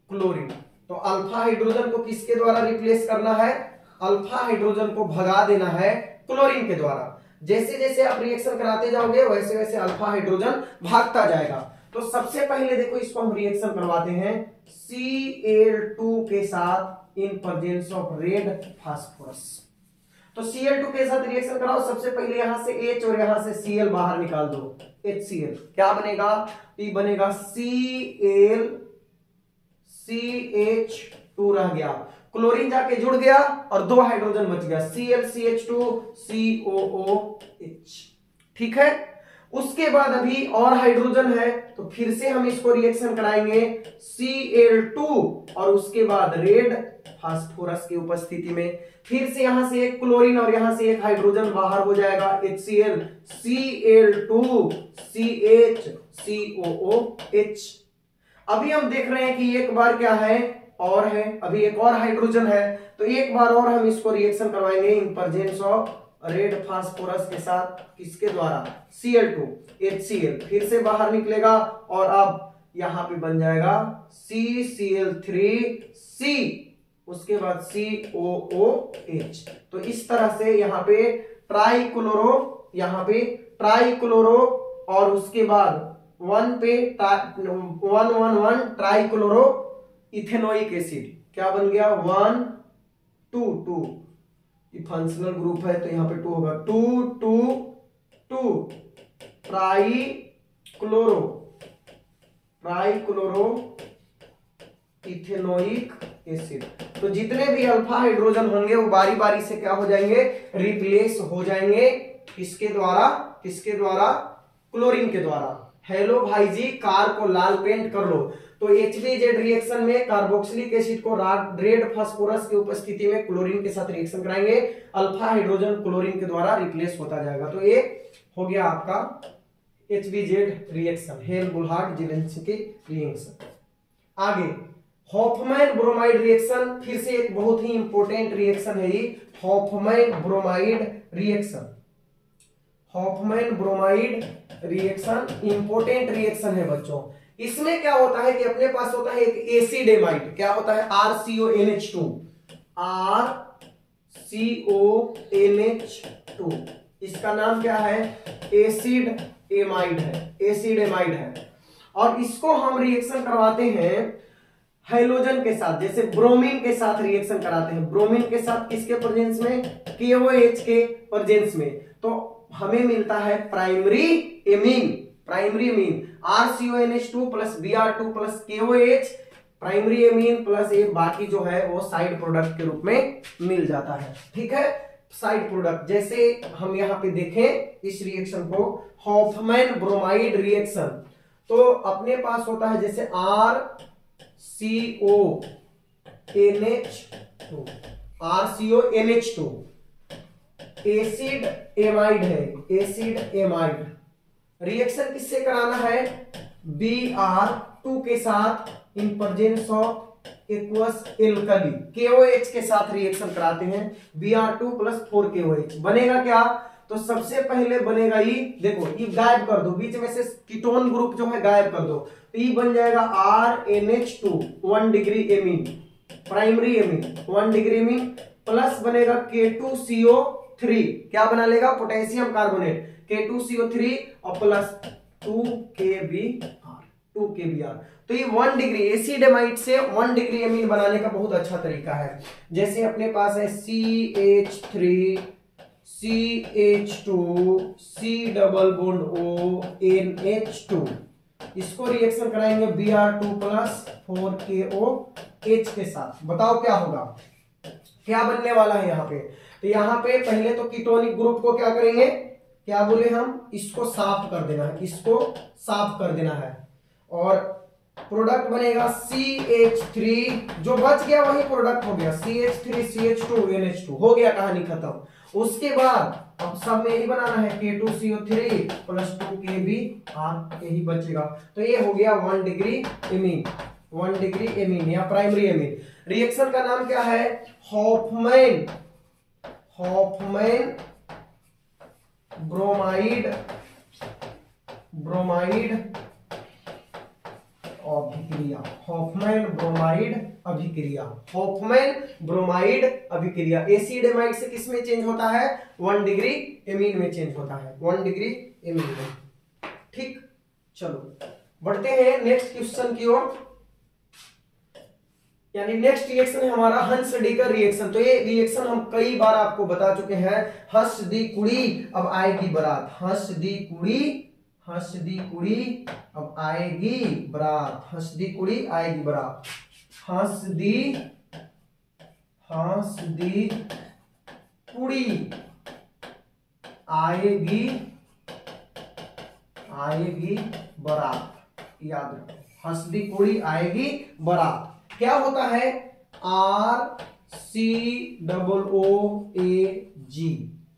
chlorine. तो अल्फा हाइड्रोजन को किसके द्वारा रिप्लेस करना है? अल्फा हाइड्रोजन को भगा देना है क्लोरीन के द्वारा। जैसे जैसे आप रिएक्शन कराते जाओगे वैसे वैसे अल्फा हाइड्रोजन भागता जाएगा। तो सबसे पहले देखो इसको हम रिएक्शन करवाते हैं Cl2 के साथ इन प्रेजेंस ऑफ रेड फास्फोरस। तो Cl2 के साथ रिएक्शन कराओ। सबसे पहले यहां से H और यहां से Cl बाहर निकाल दो, HCl। क्या बनेगा? ये बनेगा CH2 रह गया, क्लोरीन जाके जुड़ गया और 2 हाइड्रोजन बच गया, ClCH2 COOH। ठीक है, उसके बाद अभी और हाइड्रोजन है तो फिर से हम इसको रिएक्शन कराएंगे Cl2 और उसके बाद रेड फास्फोरस की उपस्थिति में। फिर से यहां से एक क्लोरीन और यहां से एक हाइड्रोजन बाहर हो जाएगा, HCl Cl2 CH COOH। अभी हम देख रहे हैं कि एक बार क्या है और है, अभी एक और हाइड्रोजन है, तो एक बार और हम इसको रिएक्शन करवाएंगे इन प्रेजेंस ऑफ रेड फास्फोरस के साथ। किसके द्वारा? Cl2 HCl फिर से बाहर निकलेगा और अब यहां पे बन जाएगा CCl3C, उसके बाद COOH। तो इस तरह से यहाँ पे ट्राइक्लोरो और उसके बाद 1 पे 111 ट्राइक्लोरो इथेनोइक एसिड। क्या बन गया? 1 2 2, ये फंक्शनल ग्रुप है तो यहाँ पे 2 होगा, 2 2 2 ट्राइक्लोरो इथेनोइक एसिड। तो जितने भी अल्फा हाइड्रोजन होंगे वो बारी बारी से क्या हो जाएंगे? रिप्लेस हो जाएंगे। किसके द्वारा? क्लोरीन के द्वारा। हेलो भाई जी, कार को लाल पेंट कर लो। तो HBZ रिएक्शन में कार्बोक्सिलिक एसिड को रेड फास्फोरस की उपस्थिति में क्लोरीन के साथ रिएक्शन कराएंगे, अल्फा हाइड्रोजन क्लोरीन के द्वारा रिप्लेस होता जाएगा। तो ये हो गया आपका HBZ रिएक्शन, हेल-बुलहार्ड-जेलेंस्की रिएक्शन। आगे हॉफमैन ब्रोमाइड रिएक्शन, फिर से एक बहुत ही इंपॉर्टेंट रिएक्शन है ये Hoffmann bromide reaction important reaction है बच्चों। इसमें क्या होता है कि अपने पास होता है एक एसिड एमाइड। क्या होता है? RCONH2। इसका नाम क्या है? एसिड एमाइड है। और इसको हम रिएक्शन करवाते हैं हाइड्रोजन के साथ, जैसे ब्रोमीन के साथ रिएक्शन कराते हैं। ब्रोमीन के साथ किसके प्रेजेंस में? KOH के प्रेजेंस में। तो हमें मिलता है primary amine RCONH2 plus Br2 plus KOH, primary amine plus ये बाकी जो है वो साइड प्रोडक्ट के रूप में मिल जाता है। ठीक है, साइड प्रोडक्ट। जैसे हम यहाँ पे देखें इस रिएक्शन को हॉफमैन ब्रोमाइड रिएक्शन, तो अपने पास होता है जैसे RCONH2 एसिड एमाइड है, रिएक्शन किससे कराना है? Br2 के साथ इन presence of aqueous alkali KOH के साथ रिएक्शन कराते हैं। Br2 प्लस 4 KOH बनेगा क्या? तो सबसे पहले बनेगा ई, देखो ई गायब कर दो, बीच में से कीटोन ग्रुप जो है गायब कर दो, तो ई बन जाएगा RNH2 1 degree amine, primary amine 1 degree amine, plus बनेगा K2CO3, क्या बना लेगा, पोटेशियम कार्बोनेट K2CO3 और प्लस 2KBr, 2KBr। तो ये 1 डिग्री एसिडेमाइड से 1 डिग्री एमीन बनाने का बहुत अच्छा तरीका है। जैसे अपने पास है CH3 CH2 C double bond O NH2, इसको रिएक्शन कराएंगे Br2 प्लस 4KOH के साथ। बताओ क्या होगा, क्या बनने वाला है यहाँ पे। तो यहाँ पे पहले तो कीटोनिक ग्रुप को क्या करेंगे, क्या बोले हम, इसको साफ कर देना है, इसको साफ कर देना है, और प्रोडक्ट बनेगा CH3, जो बच गया वही प्रोडक्ट हो गया, CH3 CH2 NH2, हो गया, कहानी खत्म। उसके बाद अब सब में यही बनाना है K2CO3 प्लस 2KBr, यही बचेगा। तो ये हो गया 1 डिग्री एमीन, 1 डिग्री एमीन या प्राइमरी एमीन। रिएक्शन का नाम क्या है, हॉफमैन ब्रोमाइड अभिक्रिया, हॉफमैन ब्रोमाइड अभिक्रिया एसिडेमाइड से किस में चेंज होता है, 1 डिग्री एमीन में चेंज होता है, 1 डिग्री एमीन में। ठीक, चलो बढ़ते हैं नेक्स्ट क्वेश्चन की ओर, यानी नेक्स्ट रिएक्शन है हमारा हंस-डीकर रिएक्शन। तो ये रिएक्शन हम कई बार आपको बता चुके हैं। हंस दी कुड़ी अब आएगी बारात, हंस दी कुड़ी अब आएगी बारात, हंस दी कुड़ी आएगी बारात, हंस दी कुड़ी आएगी बारात, याद रखो, हंस दी कुड़ी आएगी बारात। क्या होता है, RCOOAG,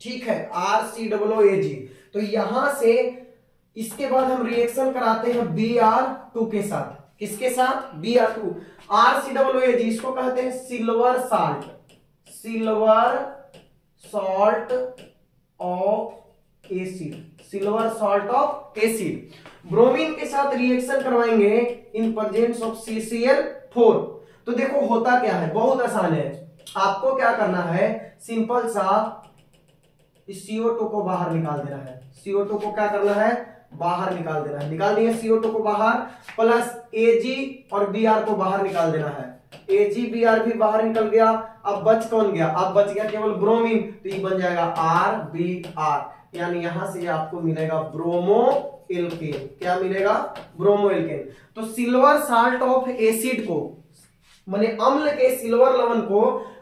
ठीक है, RCOOAG। तो यहां से इसके बाद हम रिएक्शन कराते हैं Br2 के साथ, किसके साथ, Br2। RCOOAG इसको कहते हैं silver salt of acid, bromine के साथ रिएक्शन करवाएंगे इन प्रेजेंस ऑफ CCl4। तो देखो होता क्या है, बहुत आसान है, आपको क्या करना है, सिंपल सा इस CO2 को बाहर निकाल देना है, CO2 को क्या करना है, बाहर निकाल देना है, निकाल दिया CO2 को बाहर, प्लस Ag और Br को बाहर निकाल देना है, Ag Br भी बाहर निकल गया। अब बच कौन गया, अब बच गया केवल ब्रोमीन, तो ये बन जाएगा RBr, यानी यहां से आपको मिलेगा ब्रोमो एल्केन, क्या मिलेगा, ब्रोमो एल्केन। तो सिल्वर साल्ट ऑफ एसिड को, माने अम्ल के सिल्वर लवण को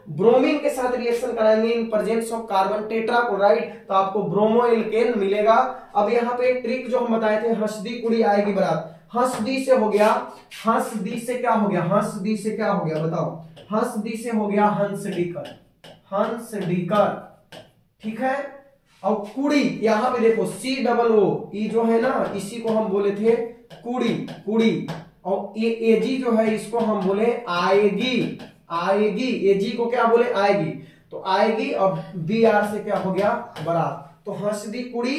ब्रोमीन के साथ रिएक्शन कराएंगे इन प्रेजेंस ऑफ कार्बन टेट्राक्लोराइड, तो आपको ब्रोमो एल्केन मिलेगा। अब यहाँ पे एक ट्रिक जो हम बताए थे, हंसदी कुड़ी आएगी बारात, हंसदी से हो गया, हंसदी से क्या हो गया, बताओ, हंसदी से हो गया हंसडीकर, ठीक है। और कुड़ी, यहाँ पे देखो COO, ई जो है ना, इसी को हम बोले थे कुड़ी, और ये Ag जो है इसको हम बोले आएगी, Ag को क्या बोले, आएगी, तो आएगी। अब Br से क्या हो गया, बारात। तो हंसदी कुड़ी,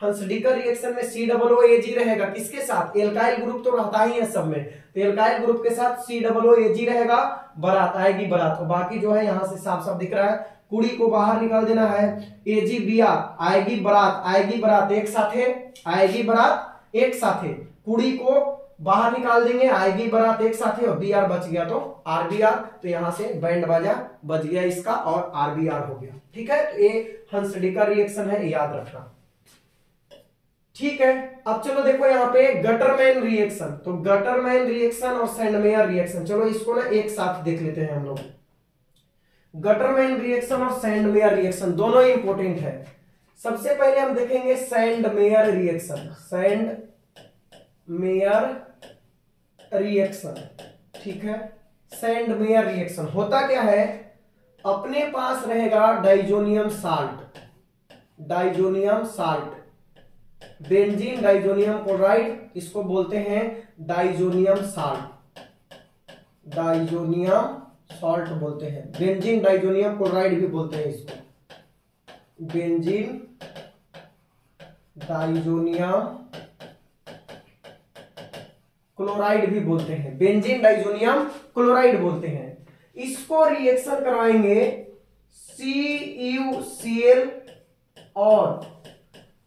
हंसडीकर रिएक्शन में COOAG रहेगा, किसके साथ, एल्काइल ग्रुप तो रहता ही है सब में, तो एल्काइल ग्रुप के साथ COOAG रहेगा, बारात आएगी बारात। तो बाकी जो है यहाँ से साफ साफ दिख रहा है, कुड़ी को बाहर निकाल देना है, Ag Br आएगी बारात एक साथे, आएगी बारात एक साथे, कुड़ी को बाहर निकाल देंगे, आएगी बारात एक साथे, और Br बच गया तो RBr, तो यहां से बैंड बाजा बच गया इसका और RBr हो गया, ठीक है। तो ये हंसडीकर रिएक्शन है, याद रखना, ठीक है। अब चलो देखो यहाँ पे गटरमैन रिएक्शन, तो गटरमैन रिएक्शन और सैंडमेयर रिएक्शन, चलो इसको ना एक साथ देख लेते हैं हम लोग। गटरमैन रिएक्शन और सैंडमेयर रिएक्शन दोनों इंपॉर्टेंट है। सबसे पहले हम देखेंगे सैंडमेयर रिएक्शन, ठीक है। सैंडमेयर रिएक्शन होता क्या है, अपने पास रहेगा diazonium salt, benzene diazonium chloride, इसको बोलते हैं डाइजोनियम सॉल्ट बोलते हैं, बेंजीन डाइजोनियम क्लोराइड भी बोलते हैं इसको, बेंजीन डाइजोनियम क्लोराइड भी बोलते हैं, बेंजीन डाइजोनियम क्लोराइड बोलते हैं। इसको रिएक्शन करवाएंगे CuCl और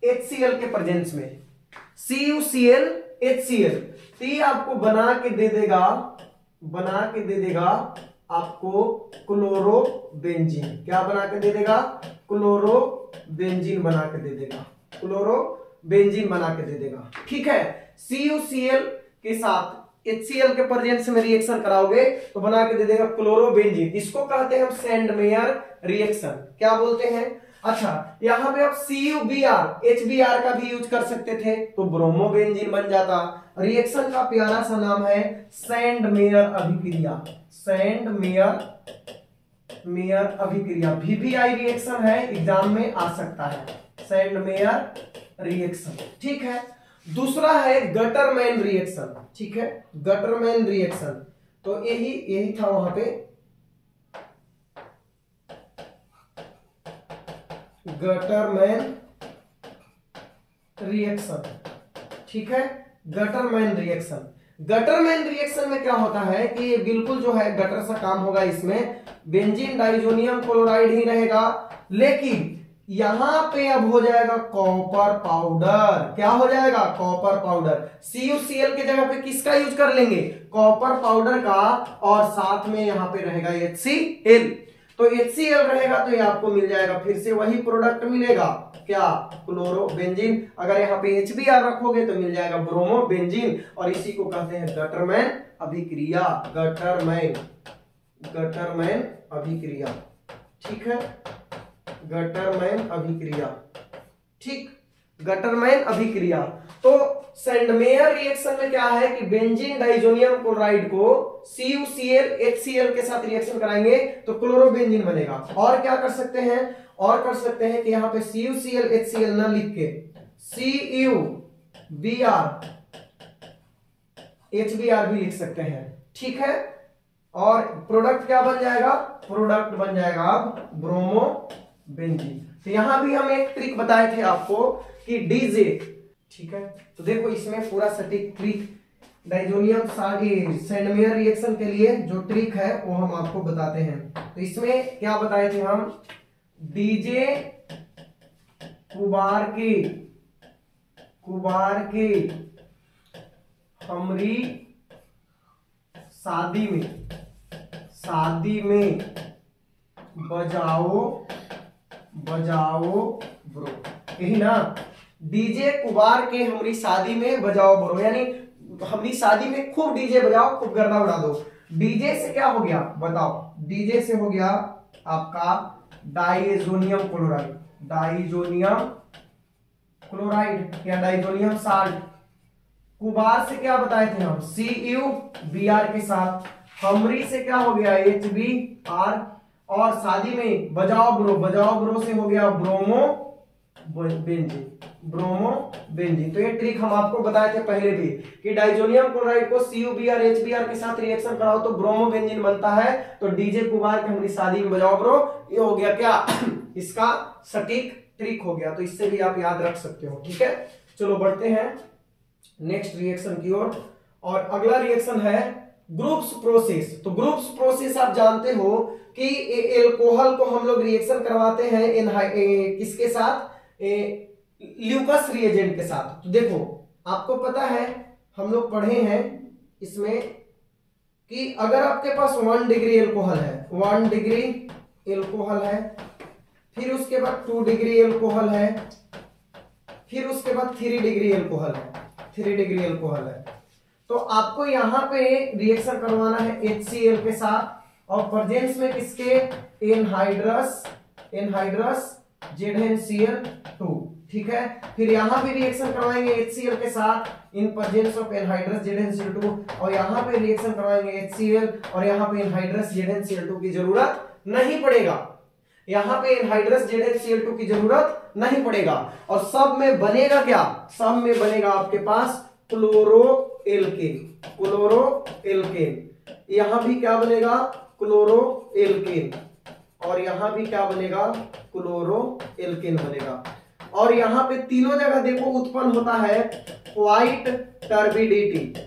HCl के प्रेजेंस में, CuCl HCl, तो ये आपको बना के दे देगा आपको क्लोरोबेंजीन। क्या बना के दे देगा? क्लोरोबेंजीन बना के दे देगा, क्लोरोबेंजीन बना के दे देगा। ठीक है, CuCl के साथ HCl के प्रेजेंस में रिएक्शन कराओगे तो बना के दे देगा क्लोरोबेंजीन। इसको कहते हैं हम सैंडमेयर रिएक्शन। क्या बोलते हैं? अच्छा, यहां पे आप CuBr HBr का भी यूज कर सकते थे तो ब्रोमोबेंजीन बन जाता। रिएक्शन का प्यारा सा नाम है सैंडमेयर अभिक्रिया, सैंडमेयर अभिक्रिया। VBI रिएक्शन है, एग्जाम में आ सकता है, सैंडमेयर रिएक्शन। ठीक है, दूसरा है गटरमैन रिएक्शन। ठीक है, गटरमैन रिएक्शन, तो यही था वहां पे, गटरमैन रिएक्शन। ठीक है, गटरमैन रिएक्शन। गटरमैन रिएक्शन में क्या होता है कि ये बिल्कुल जो है गटर सा काम होगा, इसमें बेंजीन डाइजोनियम क्लोराइड ही रहेगा, लेकिन यहां पे अब हो जाएगा कॉपर पाउडर। क्या हो जाएगा? Copper powder. CuCl के जगह पे किसका यूज कर लेंगे? कॉपर पाउडर का, और साथ में यहां पे रहेगा HCl। तो HCl रहेगा तो ये आपको मिल जाएगा, फिर से वही प्रोडक्ट मिलेगा, क्या? क्लोरोबेंजीन। अगर यहाँ पे HBr रखोगे तो मिल जाएगा ब्रोमोबेंजीन, और इसी को कहते हैं गटरमैन अभिक्रिया, गटरमैन अभिक्रिया। ठीक है, गटरमैन अभिक्रिया। ठीक, गटरमैन अभिक्रिया। तो सैंडमेयर रिएक्शन में क्या है कि बेंजीन डाइजोनियम क्लोराइड को CuCl HCl के साथ रिएक्शन कराएंगे तो क्लोरोबेंजीन बनेगा। और क्या कर सकते हैं? और कर सकते हैं कि यहां पे CuCl HCl ना लिख के CuBr HBr भी लिख सकते हैं। ठीक है, और प्रोडक्ट क्या बन जाएगा? प्रोडक्ट बन जाएगा अब ब्रोमोबेंजीन। तो यहां भी हम एक ट्रिक बताए थे आपको कि डीजे। ठीक है, तो देखो इसमें पूरा सटीक ट्रिक डाइजोनियम सैंडमेयर रिएक्शन के लिए जो ट्रिक है वो हम आपको बताते हैं। तो इसमें क्या बताए थे हम? डीजे कुबार के हमरी शादी में बजाओ ब्रो, यही ना? डीजे कुबार के हमरी शादी में बजाओ ब्रो, यानी हमरी शादी में खूब डीजे बजाओ, खूब गर्दा उड़ा दो। डीजे से क्या हो गया बताओ? डीजे से हो गया आपका डाइजोनियम क्लोराइड या डाइजोनियम साल्ट। कुबार से क्या बताए थे हम? CuBr के साथ। हमरी से क्या हो गया? HBr। और शादी में बजाओ ब्रो से हो गया ब्रोमोबेंजीन। तो ये ट्रिक हम आपको बताए थे पहले भी कि डाइजोनियम क्लोराइड को CuBr HBr के साथ रिएक्शन कराओ तो ब्रोमोबेंजीन बनता है। तो डीजे कुबार के हमारी शादी में बजाओ ब्रो, ये हो गया क्या? इसका सटीक ट्रिक हो गया। तो इससे भी आप याद रख सकते हो। ठीक है, चलो बढ़ते हैं नेक्स्ट रिएक्शन की ओर। और अगला रिएक्शन है ग्रुप्स प्रोसेस। तो ग्रुप्स प्रोसेस आप जानते हो कि एल्कोहल को हम लोग रिएक्शन करवाते हैं किसके साथ? ल्यूकस रिएजेंट के साथ। तो देखो आपको पता है, हम लोग पढ़े हैं इसमें कि अगर आपके पास 1 डिग्री एल्कोहल है, 1 डिग्री एल्कोहल है, फिर उसके बाद 2 डिग्री एल्कोहल है, फिर उसके बाद 3 डिग्री एल्कोहल है, 3 डिग्री एल्कोहल है, तो आपको यहां पे रिएक्शन करवाना है HCl के साथ, और प्रेजेंस में किसके? Anhydrous ZnCl2। ठीक है, फिर यहां पे रिएक्शन करवाएंगे HCl के साथ इन प्रेजेंस ऑफ एनहाइड्रस ZnCl2, और यहां पे रिएक्शन करवाएंगे HCl, और यहां पे एनहाइड्रस ZnCl2 की जरूरत नहीं पड़ेगा। यहां पे एनहाइड्रस ZnCl2 की जरूरत नहीं पड़ेगा। और सब में बनेगा क्या? सब में बनेगा आपके पास क्लोरोएल्केन। यहां भी क्या बनेगा? क्लोरोएल्केन। और यहां भी क्या बनेगा? क्लोरोएल्केन बनेगा। और यहाँ पे तीनों जगह देखो उत्पन्न होता है व्हाइट टर्बिडिटी,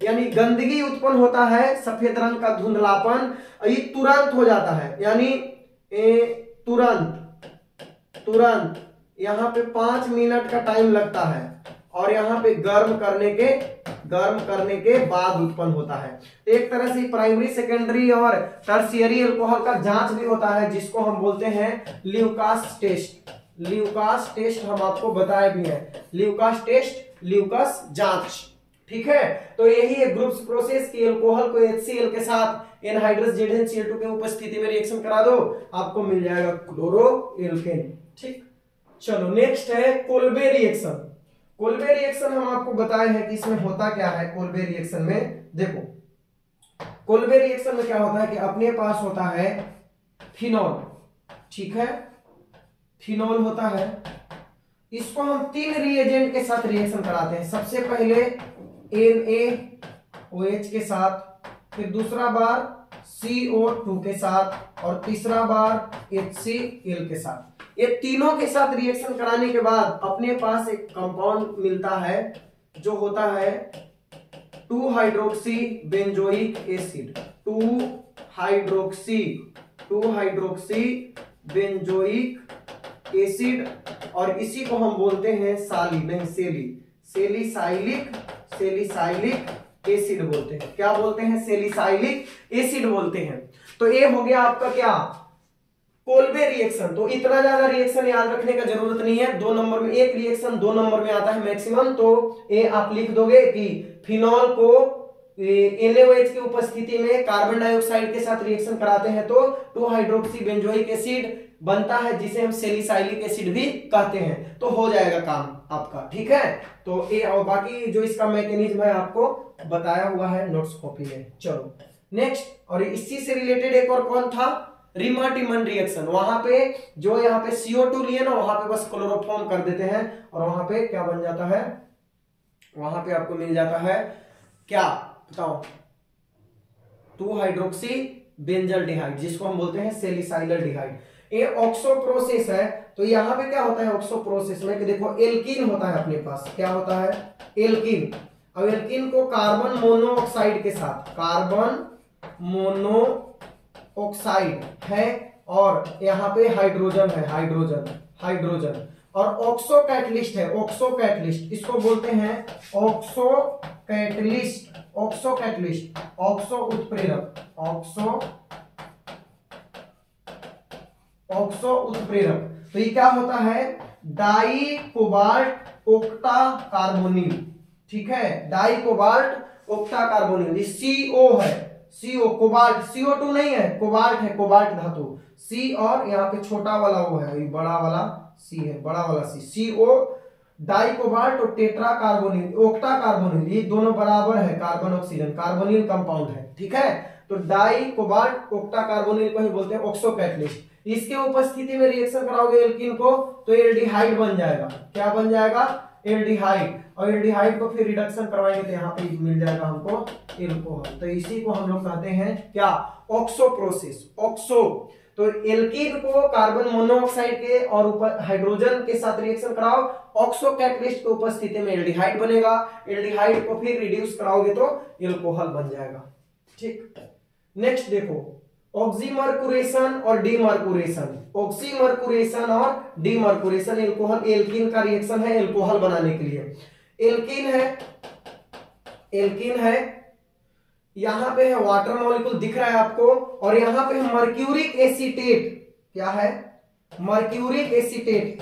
यानी गंदगी उत्पन्न होता है, सफेद रंग का धुंधलापन ये तुरंत हो जाता है, यानी तुरंत यहाँ पे 5 मिनट का टाइम लगता है, और यहाँ पे गर्म करने के बाद उत्पन्न होता है। एक तरह से प्राइमरी, सेकेंडरी और टर्शियरी अल्कोहल का जांच भी होता है, जिसको हम बोलते हैं ल्यूकास टेस्ट हम आपको बताए भी हैं, ल्यूकास जांच। ठीक है, तो यही है ग्रुप्स प्रोसेस की अल्कोहल को HCl के साथ एनहाइड्रस ZnCl2 के उपस्थिति में रिएक्शन करा दो, आपको मिल जाएगा क्लोरोएल्केन। ठीक, चलो नेक्स्ट है कोल्बे रिएक्शन। कोल्बे रिएक्शन हम आपको बताए हैं कि इसमें होता क्या है। कोल्बे रिएक्शन में देखो, कोल्बे रिएक्शन में क्या होता है कि अपने पास होता है फिनॉल, ठीक है, फिनॉल होता है, इसको हम 3 रिएजेंट के साथ रिएक्शन कराते हैं। सबसे पहले NaOH के साथ, फिर दूसरा बार CO2 के साथ, और तीसरा बार HCl के साथ। ये तीनों के साथ रिएक्शन कराने के बाद अपने पास एक कंपाउंड मिलता है जो होता है 2-हाइड्रोक्सी बेंजोइक एसिड, 2-हाइड्रोक्सी बेंजोइक एसिड, और इसी को हम बोलते हैं सेलिसाइलिक एसिड बोलते हैं। क्या बोलते हैं? सेलिसाइलिक एसिड बोलते हैं। तो ये हो गया आपका क्या, कोल्बे रिएक्शन। तो इतना ज्यादा रिएक्शन याद रखने का जरूरत नहीं है, 2 नंबर में एक रिएक्शन 2 नंबर में आता है मैक्सिमम। तो ये आप लिख दोगे कि फिनॉल को NaOH की उपस्थिति में कार्बन डाइऑक्साइड के साथ रिएक्शन कराते हैं तो 2-हाइड्रोक्सी बेंजोइक एसिड बनता है, जिसे हम सेलिसाइलिक एसिड भी कहते हैं। तो हो जाएगा काम आपका, ठीक है। तो ये और बाकी जो इसका मैकेनिज्म है आपको बताया हुआ है नोट्स कॉपी में। चलो नेक्स्ट, और इसी से रिलेटेड एक और कौन था, रीमा-टिमन रिएक्शन। वहां पे जो यहाँ पे CO2 लिए ना, वहां पे बस क्लोरोफॉर्म कर देते हैं और वहां पे क्या बन जाता है, वहां पे आपको मिल जाता है क्या बताओ, 2-हाइड्रोक्सी बेंजल्डिहाइड, जिसको हम बोलते हैं सेलिसाइलडिहाइड। ये ऑक्सो प्रोसेस है। तो यहाँ पे क्या होता है ऑक्सो प्रोसेस में कि देखो एल्कीन होता है अपने पास, क्या होता है एल्कीन। अब एल्कीन को कार्बन मोनोऑक्साइड के साथ, कार्बन मोनोऑक्साइड है, और यहाँ पे हाइड्रोजन है, हाइड्रोजन, और ऑक्सो कैटलिस्ट है, ऑक्सो कैटलिस्ट, इसको बोलते हैं ऑक्सो उत्प्रेरक। तो ये क्या होता है, डाई कोबाल्ट ऑक्टा कार्बोनिल, ठीक है, di cobalt octa carbonyl. CO है, CO कोबाल्ट, CO2 नहीं है, कोबाल्ट है, कोबाल्ट धातु, C, और यहाँ पे छोटा वाला वो है, बड़ा वाला C है, बड़ा वाला C, CO डाई कोबाल्ट और टेट्रा कार्बोनिल, ऑक्टा कार्बोनिल, ये दोनों बराबर है, कार्बन ऑक्सीजन, कार्बोनिल कंपाउंड है, ठीक है। तो डाई कोबाल्ट ऑक्टा कार्बोनिल को ही बोलते हैं ऑक्सो कैटलिस्ट। इसके उपस्थिति में रिएक्शन कराओगे एल्कीन को तो एल्डिहाइड बन जाएगा। क्या बन जाएगा, एल्डिहाइड, और एल्डिहाइड को फिर रिडक्शन करवाएंगे तो यहाँ पे मिल जाएगा हमको एल्कोहल। तो इसी को हम लोग कहते हैं क्या, ऑक्सो प्रोसेस, ऑक्सो। तो एल्कीन को कार्बन मोनोऑक्साइड के और ऊपर हाइड्रोजन के साथ रिएक्शन कराओ, ऑक्सो कैटलिस्ट की उपस्थिति में एल्डिहाइड बनेगा, एल्डिहाइड को फिर रिड्यूस कराओगे तो एल्कोहल बन जाएगा, ठीक। नेक्स्ट देखो, ऑक्सीमर्कुरेशन और डीमर्कुरेशन, ऑक्सीमर्कुरेशन और डीमर्कुरेशन, एल्कोहल एल्कीन का रिएक्शन है एल्कोहल बनाने के लिए। एल्कीन है, यहां पे है वाटर मॉलिक्यूल दिख रहा है आपको, और यहां पे मर्क्यूरिक एसीटेट, क्या है, मर्क्यूरिक एसीटेट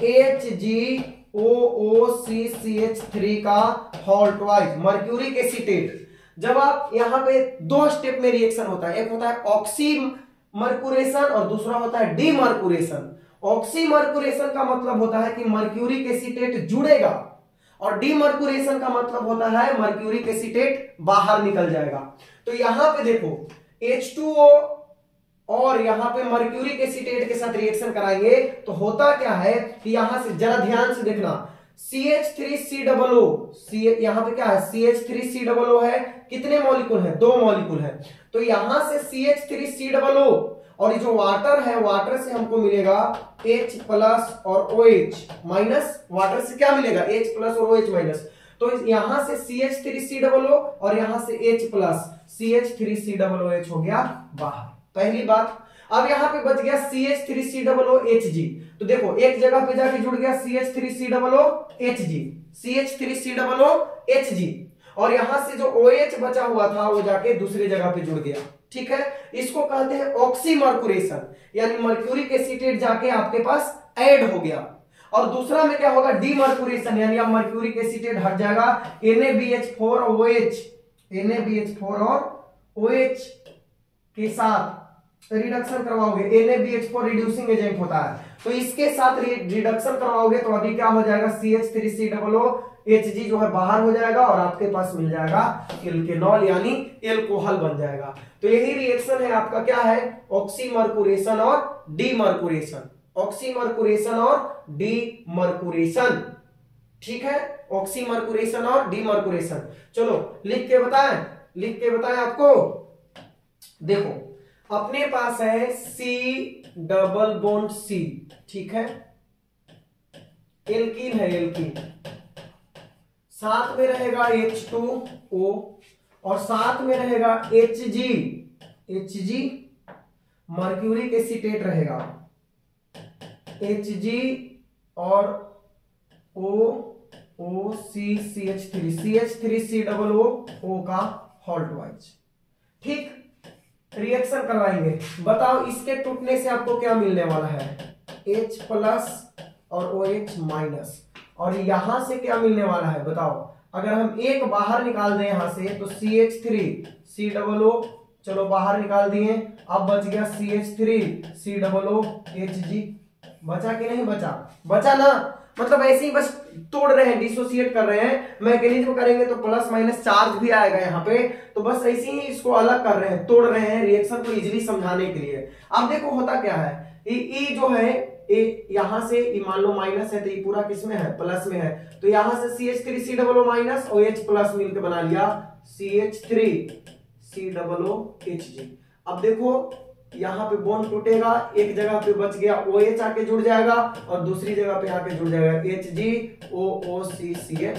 HgOOCCH3 का होल ट्वाइस, मर्क्यूरिक एसीटेट। जब आप यहाँ पे 2 स्टेप में रिएक्शन होता है, एक होता है ऑक्सीमर्कुरेशन और दूसरा होता है डीमर्कुरेशन। ऑक्सीमर्कुरेशन का मतलब होता है कि मर्क्यूरिक एसीटेट जुड़ेगा, और डीमर्कुरेशन का मतलब होता है मर्क्यूरिक एसीटेट बाहर निकल जाएगा। तो यहां पे देखो H2O और यहां पे मर्क्यूरिक एसीटेट के साथ रिएक्शन कराएंगे तो होता क्या है कि यहां से जरा ध्यान से देखना, CH3COO, यहां पे क्या है, CH3COO है, कितने मॉलिक्यूल है, 2 मॉलिक्यूल है। तो यहां से CH3COO और ये जो वाटर है, वाटर से हमको मिलेगा H प्लस और OH माइनस। वाटर से क्या मिलेगा? H प्लस और OH माइनस। तो यहां से CH3COO और यहां से H प्लस CH3COOH हो गया बाहर, पहली बात। अब यहां पे बच गया CH3COOHG, तो देखो एक जगह पे जाके जुड़ गया CH3COOHG, CH3COOHG, और यहां से जो OH बचा हुआ था वो जाके दूसरी जगह पे जुड़ गया। ठीक है, इसको कहते हैं ऑक्सीमर्कुरेशन, यानी मर्क्यूरिक एसीटेट जाके आपके पास ऐड हो गया। और दूसरा में क्या होगा? डीमर्कुरेशन, यानी अब मर्क्यूरिक एसीटेट हट जाएगा, NaBH4 और OH, NaBH4 और OH के साथ रिडक्शन करवाओगे। NaBH4 रिड्यूसिंग एजेंट होता है, तो इसके साथ रिडक्शन करवाओगे तो अभी क्या हो जाएगा? CH3COOHG जो है बाहर हो जाएगा और आपके पास मिल जाएगा एल्केनॉल, यानी एल्कोहल बन जाएगा। तो यही रिएक्शन है आपका, क्या है? ऑक्सीमर्कुरेशन और डीमर्कुरेशन, ऑक्सीमर्कुरेशन और डीमर्कुरेशन। ठीक है, ऑक्सीमर्कुरेशन और डीमर्कुरेशन। चलो लिख के बताएं, लिख के बताएं आपको। देखो अपने पास है C डबल बॉन्ड C, ठीक है, एल्कीन है, एल्कीन, साथ में रहेगा H2O और साथ में रहेगा Hg, Hg मर्क्यूरिक एसीटेट रहेगा, Hg और CH3COO का हॉल्ट वाइज। ठीक, रिएक्शन करवाएंगे। बताओ इसके टूटने से आपको क्या मिलने वाला है? H प्लस और OH माइनस, और यहां से क्या मिलने वाला है बताओ? अगर हम एक बाहर निकाल दें यहां से तो CH3COO, चलो बाहर निकाल दिए, अब बच गया CH3COOHG। बचा कि नहीं बचा? बचा ना, मतलब ऐसे ही बस तोड़ रहे हैं, डिसोसिएट कर रहे हैं। मैकेनिज्म करेंगे तो प्लस माइनस चार्ज भी आएगा यहाँ पे, तो बस ऐसे ही इसको अलग कर रहे हैं, तोड़ रहे हैं रिएक्शन को इजीली समझाने के लिए। अब देखो होता क्या है, ई जो है यहां से मान लो माइनस है तो ये पूरा किस में है? प्लस में है, तो यहां से CH3COO माइनस OH प्लस मिलकर बना लिया CH3COOHG। अब देखो यहां पे बॉन्ड टूटेगा, एक जगह पे बच गया OH आके जुड़ जाएगा और दूसरी जगह पे आके जुड़ जाएगा HgOOCCH3।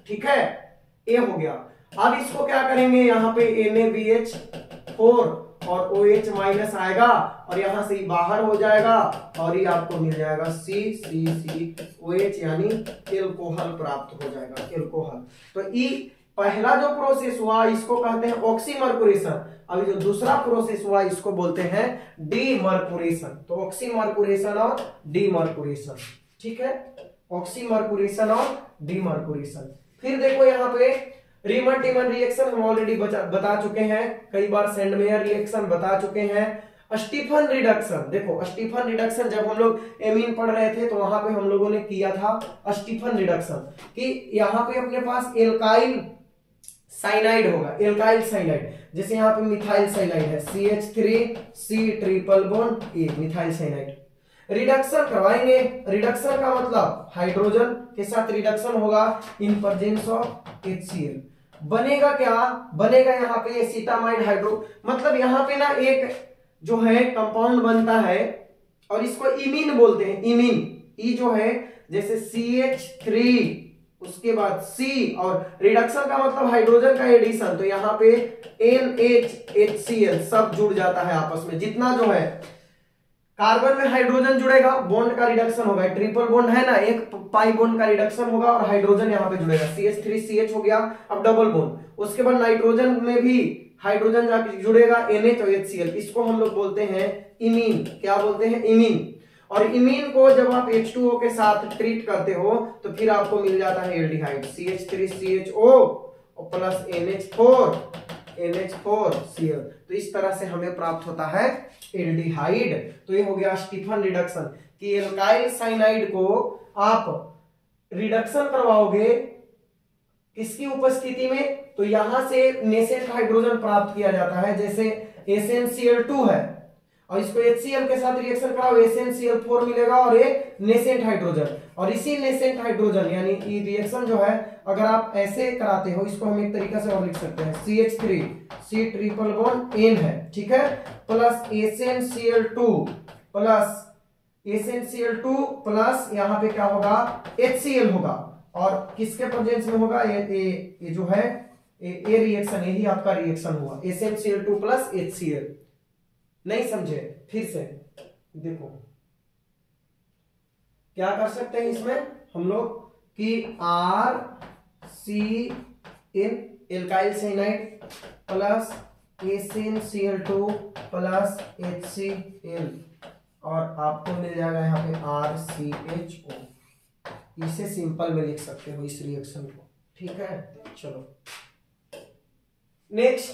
ठीक है, ये हो गया। अब इसको क्या करेंगे? यहाँ पे NaBH4 और OH माइनस आएगा और यहां से बाहर हो जाएगा और ये आपको मिल जाएगा CCCOH, यानी एल्कोहल प्राप्त हो जाएगा, एल्कोहल। तो ई पहला जो प्रोसेस हुआ इसको कहते हैं ऑक्सीमर्कुरेशन, अभी जो दूसरा प्रोसेस हुआ इसको बोलते हैं डीमर्कुरेशन। तो ऑक्सीमर्कुरेशन और डीमर्कुरेशन, ठीक है, ऑक्सीमर्कुरेशन और डीमर्कुरेशन। फिर देखो यहाँ पे रीमन टीमन रिएक्शन हम ऑलरेडी बता चुके हैं, कई बार सेंडमेयर रिएक्शन बता चुके हैं। स्टीफन रिडक्शन, देखो स्टीफन रिडक्शन जब हम लोग एमीन पढ़ रहे थे तो वहां पे हम लोगों ने किया था स्टीफन रिडक्शन, कि यहाँ पे अपने पास एल्काइल साइनाइड होगा, एल्काइल साइनाइड, जैसे यहाँ पे मिथाइल साइनाइड है CH3C triple bond A, methyl cyanide. Reduction करवाएंगे, रिडक्शन का मतलब हाइड्रोजन के साथ रिडक्शन होगा इन प्रेजेंस ऑफ HCl। बनेगा क्या? बनेगा यहाँ पे एसिटामाइड हाइड्रो, मतलब यहाँ पे ना एक जो है कंपाउंड बनता है और इसको इमीन बोलते हैं, इमीन। ई जो है जैसे CH3 उसके बाद C, और रिडक्शन का मतलब हाइड्रोजन का एडिशन, तो यहाँ पे NHHCl सब जुड़ जाता है आपस में। जितना जो है कार्बन में हाइड्रोजन जुड़ेगा, बॉन्ड का रिडक्शन होगा, ट्रिपल बॉन्ड है ना, एक पाई बॉन्ड का रिडक्शन होगा और हाइड्रोजन यहाँ पे जुड़ेगा, CH3CH हो गया, अब डबल बॉन्ड। उसके बाद नाइट्रोजन में भी हाइड्रोजन जाके जुड़ेगा NH और HCl, इसको हम लोग बोलते हैं इमीन। क्या बोलते हैं? इमीन। और इमीन को जब आप H2O के साथ ट्रीट करते हो तो फिर आपको मिल जाता है एल्डिहाइड, CH3CHO प्लस NH4Cl। तो इस तरह से हमें प्राप्त होता है एल्डिहाइड। तो ये हो गया स्टीफन रिडक्शन, कि एल्काइल साइनाइड को आप रिडक्शन करवाओगे किसकी उपस्थिति में? तो यहां से नेसेंट हाइड्रोजन प्राप्त किया जाता है, जैसे SnCl2 है और इसको HCl के साथ रिएक्शन कराओ, SnCl4 मिलेगा और ये नेसेंट हाइड्रोजन। और इसी नेसेंट हाइड्रोजन यानी ये रिएक्शन जो है अगर आप ऐसे कराते हो, इसको हम एक तरीका से और लिख सकते हैं CH3C ट्रिपल बॉन्ड N है, ठीक है, plus SnCl2 plus SnCl2 plus यहाँ पे क्या होगा HCl होगा, और किसके प्रेजेंस में होगा ये जो है ये रिएक्शन, यही आपका रिएक्शन हुआ SnCl2 प्लस HCl। नहीं समझे? फिर से देखो क्या कर सकते हैं इसमें हम लोग कि RCN alkyl cyanide plus SnCl2 plus HCl, और आपको मिल जाएगा यहाँ पे RCHO। इसे सिंपल में लिख सकते हो इस रिएक्शन को, ठीक है। चलो नेक्स्ट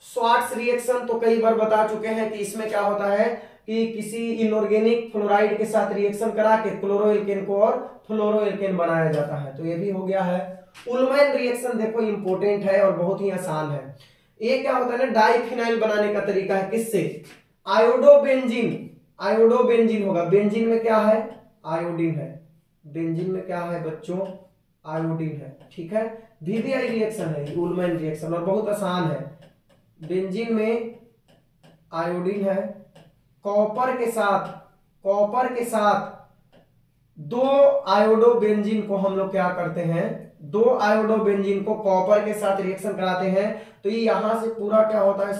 स्वार्ट्स रिएक्शन, तो कई बार बता चुके हैं कि इसमें क्या होता है कि किसी इनऑर्गेनिक फ्लोराइड के साथ रिएक्शन करा के क्लोरोएल्केन को और फ्लोरोएल्केन बनाया जाता है, तो ये भी हो गया है। उल्मैन रिएक्शन देखो इंपॉर्टेंट है और बहुत ही आसान है। ये क्या होता है ना, डाइफिनाइल बनाने का तरीका है, किससे? आयोडोबेंजीन। आयोडोबेंजीन होगा, बेंजीन में क्या है? आयोडीन है। बेंजीन में क्या है बच्चों? आयोडीन है, ठीक है। VBI रिएक्शन है उल्मैन रिएक्शन, और बहुत आसान है। बेंजीन में आयोडीन है, कॉपर के साथ दो आयोडोबेंजीन को हम लोग क्या करते हैं, दो आयोडोबेंजीन को कॉपर के साथ रिएक्शन कराते हैं, तो ये यहां से पूरा क्या होता है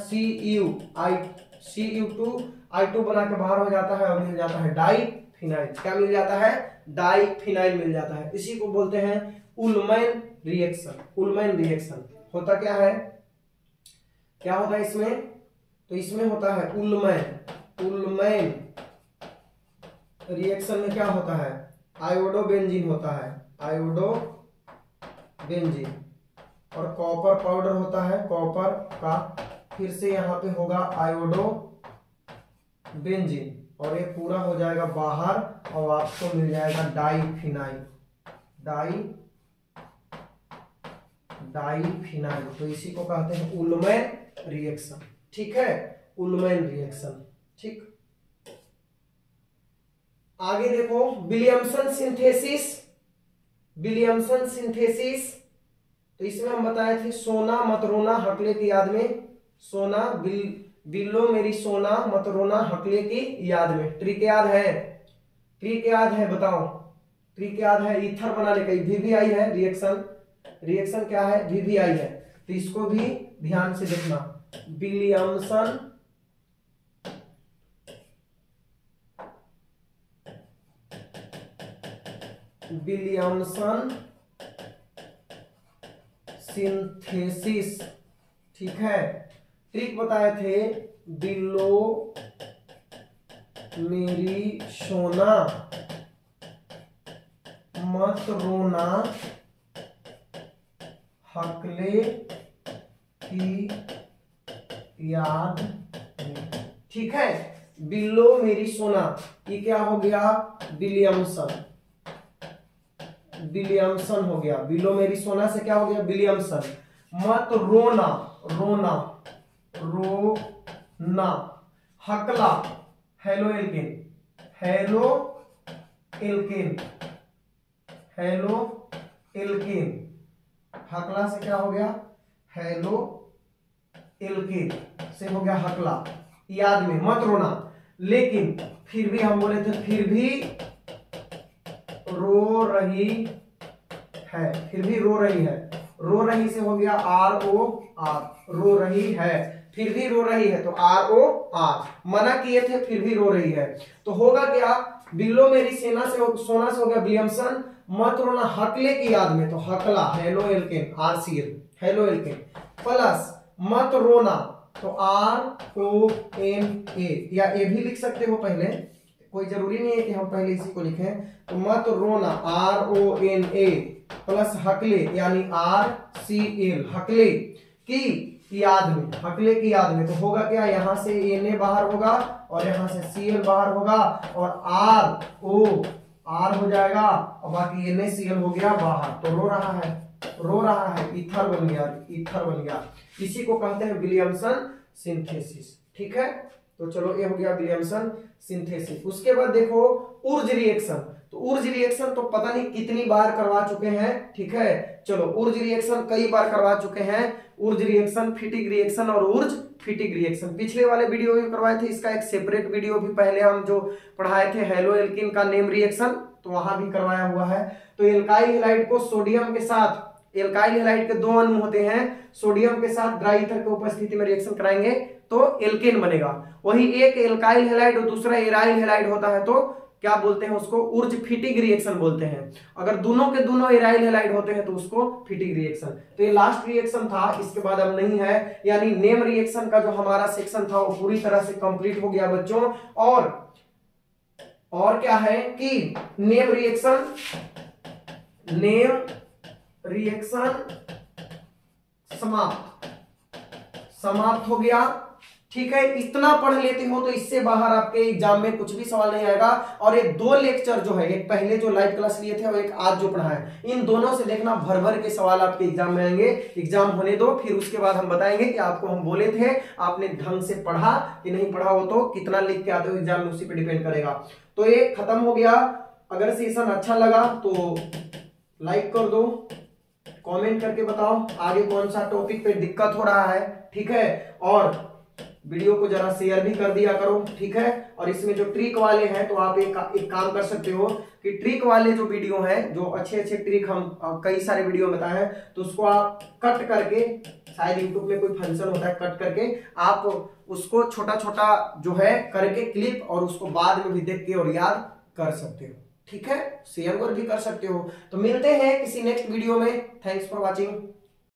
Cu2I2 बना के बाहर हो जाता है और मिल जाता है डाइफिनाइल। क्या मिल जाता है? डाइफिनाइल मिल जाता है। इसी को बोलते हैं उल्मैन रिएक्शन। उल्मैन रिएक्शन होता क्या है, क्या होता है इसमें? तो इसमें होता है उल्मैन रिएक्शन में क्या होता है? आयोडोबेंजीन होता है, आयोडोबेंजीन, और कॉपर पाउडर होता है कॉपर का, फिर से यहाँ पे होगा आयोडोबेंजीन, और ये पूरा हो जाएगा बाहर और आपको मिल जाएगा डाइफिनाइल। डाइफिनाइल, तो इसी को कहते हैं उल्मैन रिएक्शन, ठीक है। उल्मैन रिएक्शन, ठीक। आगे देखो विलियमसन सिंथेसिस। तो इसमें हम बताए थे सोना मत रोना हकले की याद में, सोना बिल्लो मेरी सोना मत रोना हकले की याद में। ट्रिक याद है? ट्रिक याद है? बताओ ट्रिक याद है? ईथर बनाने का VBI है रिएक्शन क्या है? VBI है, तो इसको भी ध्यान से देखना। विलियमसन सिंथेसिस, ठीक है। ट्रिक बताए थे बिल्लो मेरी सोना मत रोना हकले की याद में, ठीक है। बिल्लो मेरी सोना, ये क्या हो गया? विलियमसन हो गया। बिल्लो मेरी सोना से क्या हो गया? विलियमसन। मत रोना हकला हेलोएल्केन, हकला से क्या हो गया? हेलोएल्केन से हो गया हकला, याद में मत रोना। लेकिन फिर भी हम बोले थे फिर भी रो रही है, रो रही से हो गया ROR, रो रही है, फिर भी रो रही है तो ROR, मना किए थे फिर भी रो रही है, तो होगा क्या? बिल्लो मेरी सोना से हो गया विलियमसन, मत रोना हकले की याद में, तो हकला हेलोएल्केन RCl हेलोएल्केन, प्लस मत रोना तो RONA, या ए भी लिख सकते हो पहले, कोई जरूरी नहीं है कि हम पहले इसी को लिखें। तो मत रोना RONA प्लस हकले यानी RCl, हकले की याद में, तो होगा क्या? यहां से Na बाहर होगा और यहां से Cl बाहर होगा और R हो जाएगा और बाकी NaCl हो गया बाहर, तो रो रहा है, ईथर बन गया। इसी को कहते हैं विलियमसन सिंथेसिस, ठीक है। तो चलो ये हो गया विलियमसन सिंथेसिस। उसके बाद देखो उर्ज रिएक्शन, तो उर्ज रिएक्शन तो पता नहीं कितनी बार करवा चुके हैं, ठीक है। चलो उर्ज रिएक्शन कई बार करवा चुके हैं, ऊर्ज रिएक्शन, फिटिक रिएक्शन और ऊर्ज फिटिक रिएक्शन। पिछले वाले वीडियो भी करवाए थे, इसका एक सेपरेट वीडियो भी पहले हम जो पढ़ाए थे हेलो एल्किन का नेम रिएक्शन, तो वहां भी करवाया हुआ है। तो एल्काइल हैलाइड को सोडियम के साथ, एल्काइल हैलाइड के दो अणु होते हैं, सोडियम के साथ ड्राई ईथर की उपस्थिति में रिएक्शन कराएंगे तो एल्केन बनेगा। वही एक एल्काइल हैलाइड और दूसरा एराइल हैलाइड होता है तो क्या बोलते हैं उसको, ऊर्ज फिटिक रिएक्शन बोलते हैं। अगर दोनों के दोनों एराइल हैलाइड होते हैं तो उसको फिटिक रिएक्शन। तो ये लास्ट रिएक्शन था, इसके बाद अब नहीं है, यानी नेम रिएक्शन का जो हमारा सेक्शन था वो पूरी तरह से कंप्लीट हो गया बच्चों। और क्या है कि नेम रिएक्शन समाप्त हो गया। ठीक है, इतना पढ़ लेते हो तो इससे बाहर आपके एग्जाम में कुछ भी सवाल नहीं आएगा। और ये दो लेक्चर जो है, एक पहले जो लाइव क्लास लिए थे और एक आज जो पढ़ा है, इन दोनों से देखना भर भर के सवाल आपके एग्जाम में आएंगे। एग्जाम होने दो, फिर उसके बाद हम बताएंगे कि आपको हम बोले थे आपने ढंग से पढ़ा कि नहीं पढ़ा, हो तो कितना लिख के आते हो एग्जाम में, उसी पे डिपेंड करेगा। तो ये खत्म हो गया। अगर सेशन अच्छा लगा तो लाइक कर दो, कमेंट करके बताओ आगे कौन सा टॉपिक पे दिक्कत हो रहा है। ठीक है, और वीडियो को जरा शेयर भी कर दिया करो। ठीक है, और इसमें जो ट्रिक वाले हैं तो आप एक काम कर सकते हो कि ट्रिक वाले जो वीडियो हैं, जो अच्छे अच्छे ट्रिक हम कई सारे वीडियो बताए हैं, तो उसको आप कट करके, शायद यूट्यूब में कोई फंक्शन होता है कट करके, आप उसको छोटा छोटा जो है करके क्लिप, और उसको बाद में भी देख के और याद कर सकते हो। ठीक है, शेयर भी कर सकते हो। तो मिलते हैं किसी नेक्स्ट वीडियो में। Thanks for watching.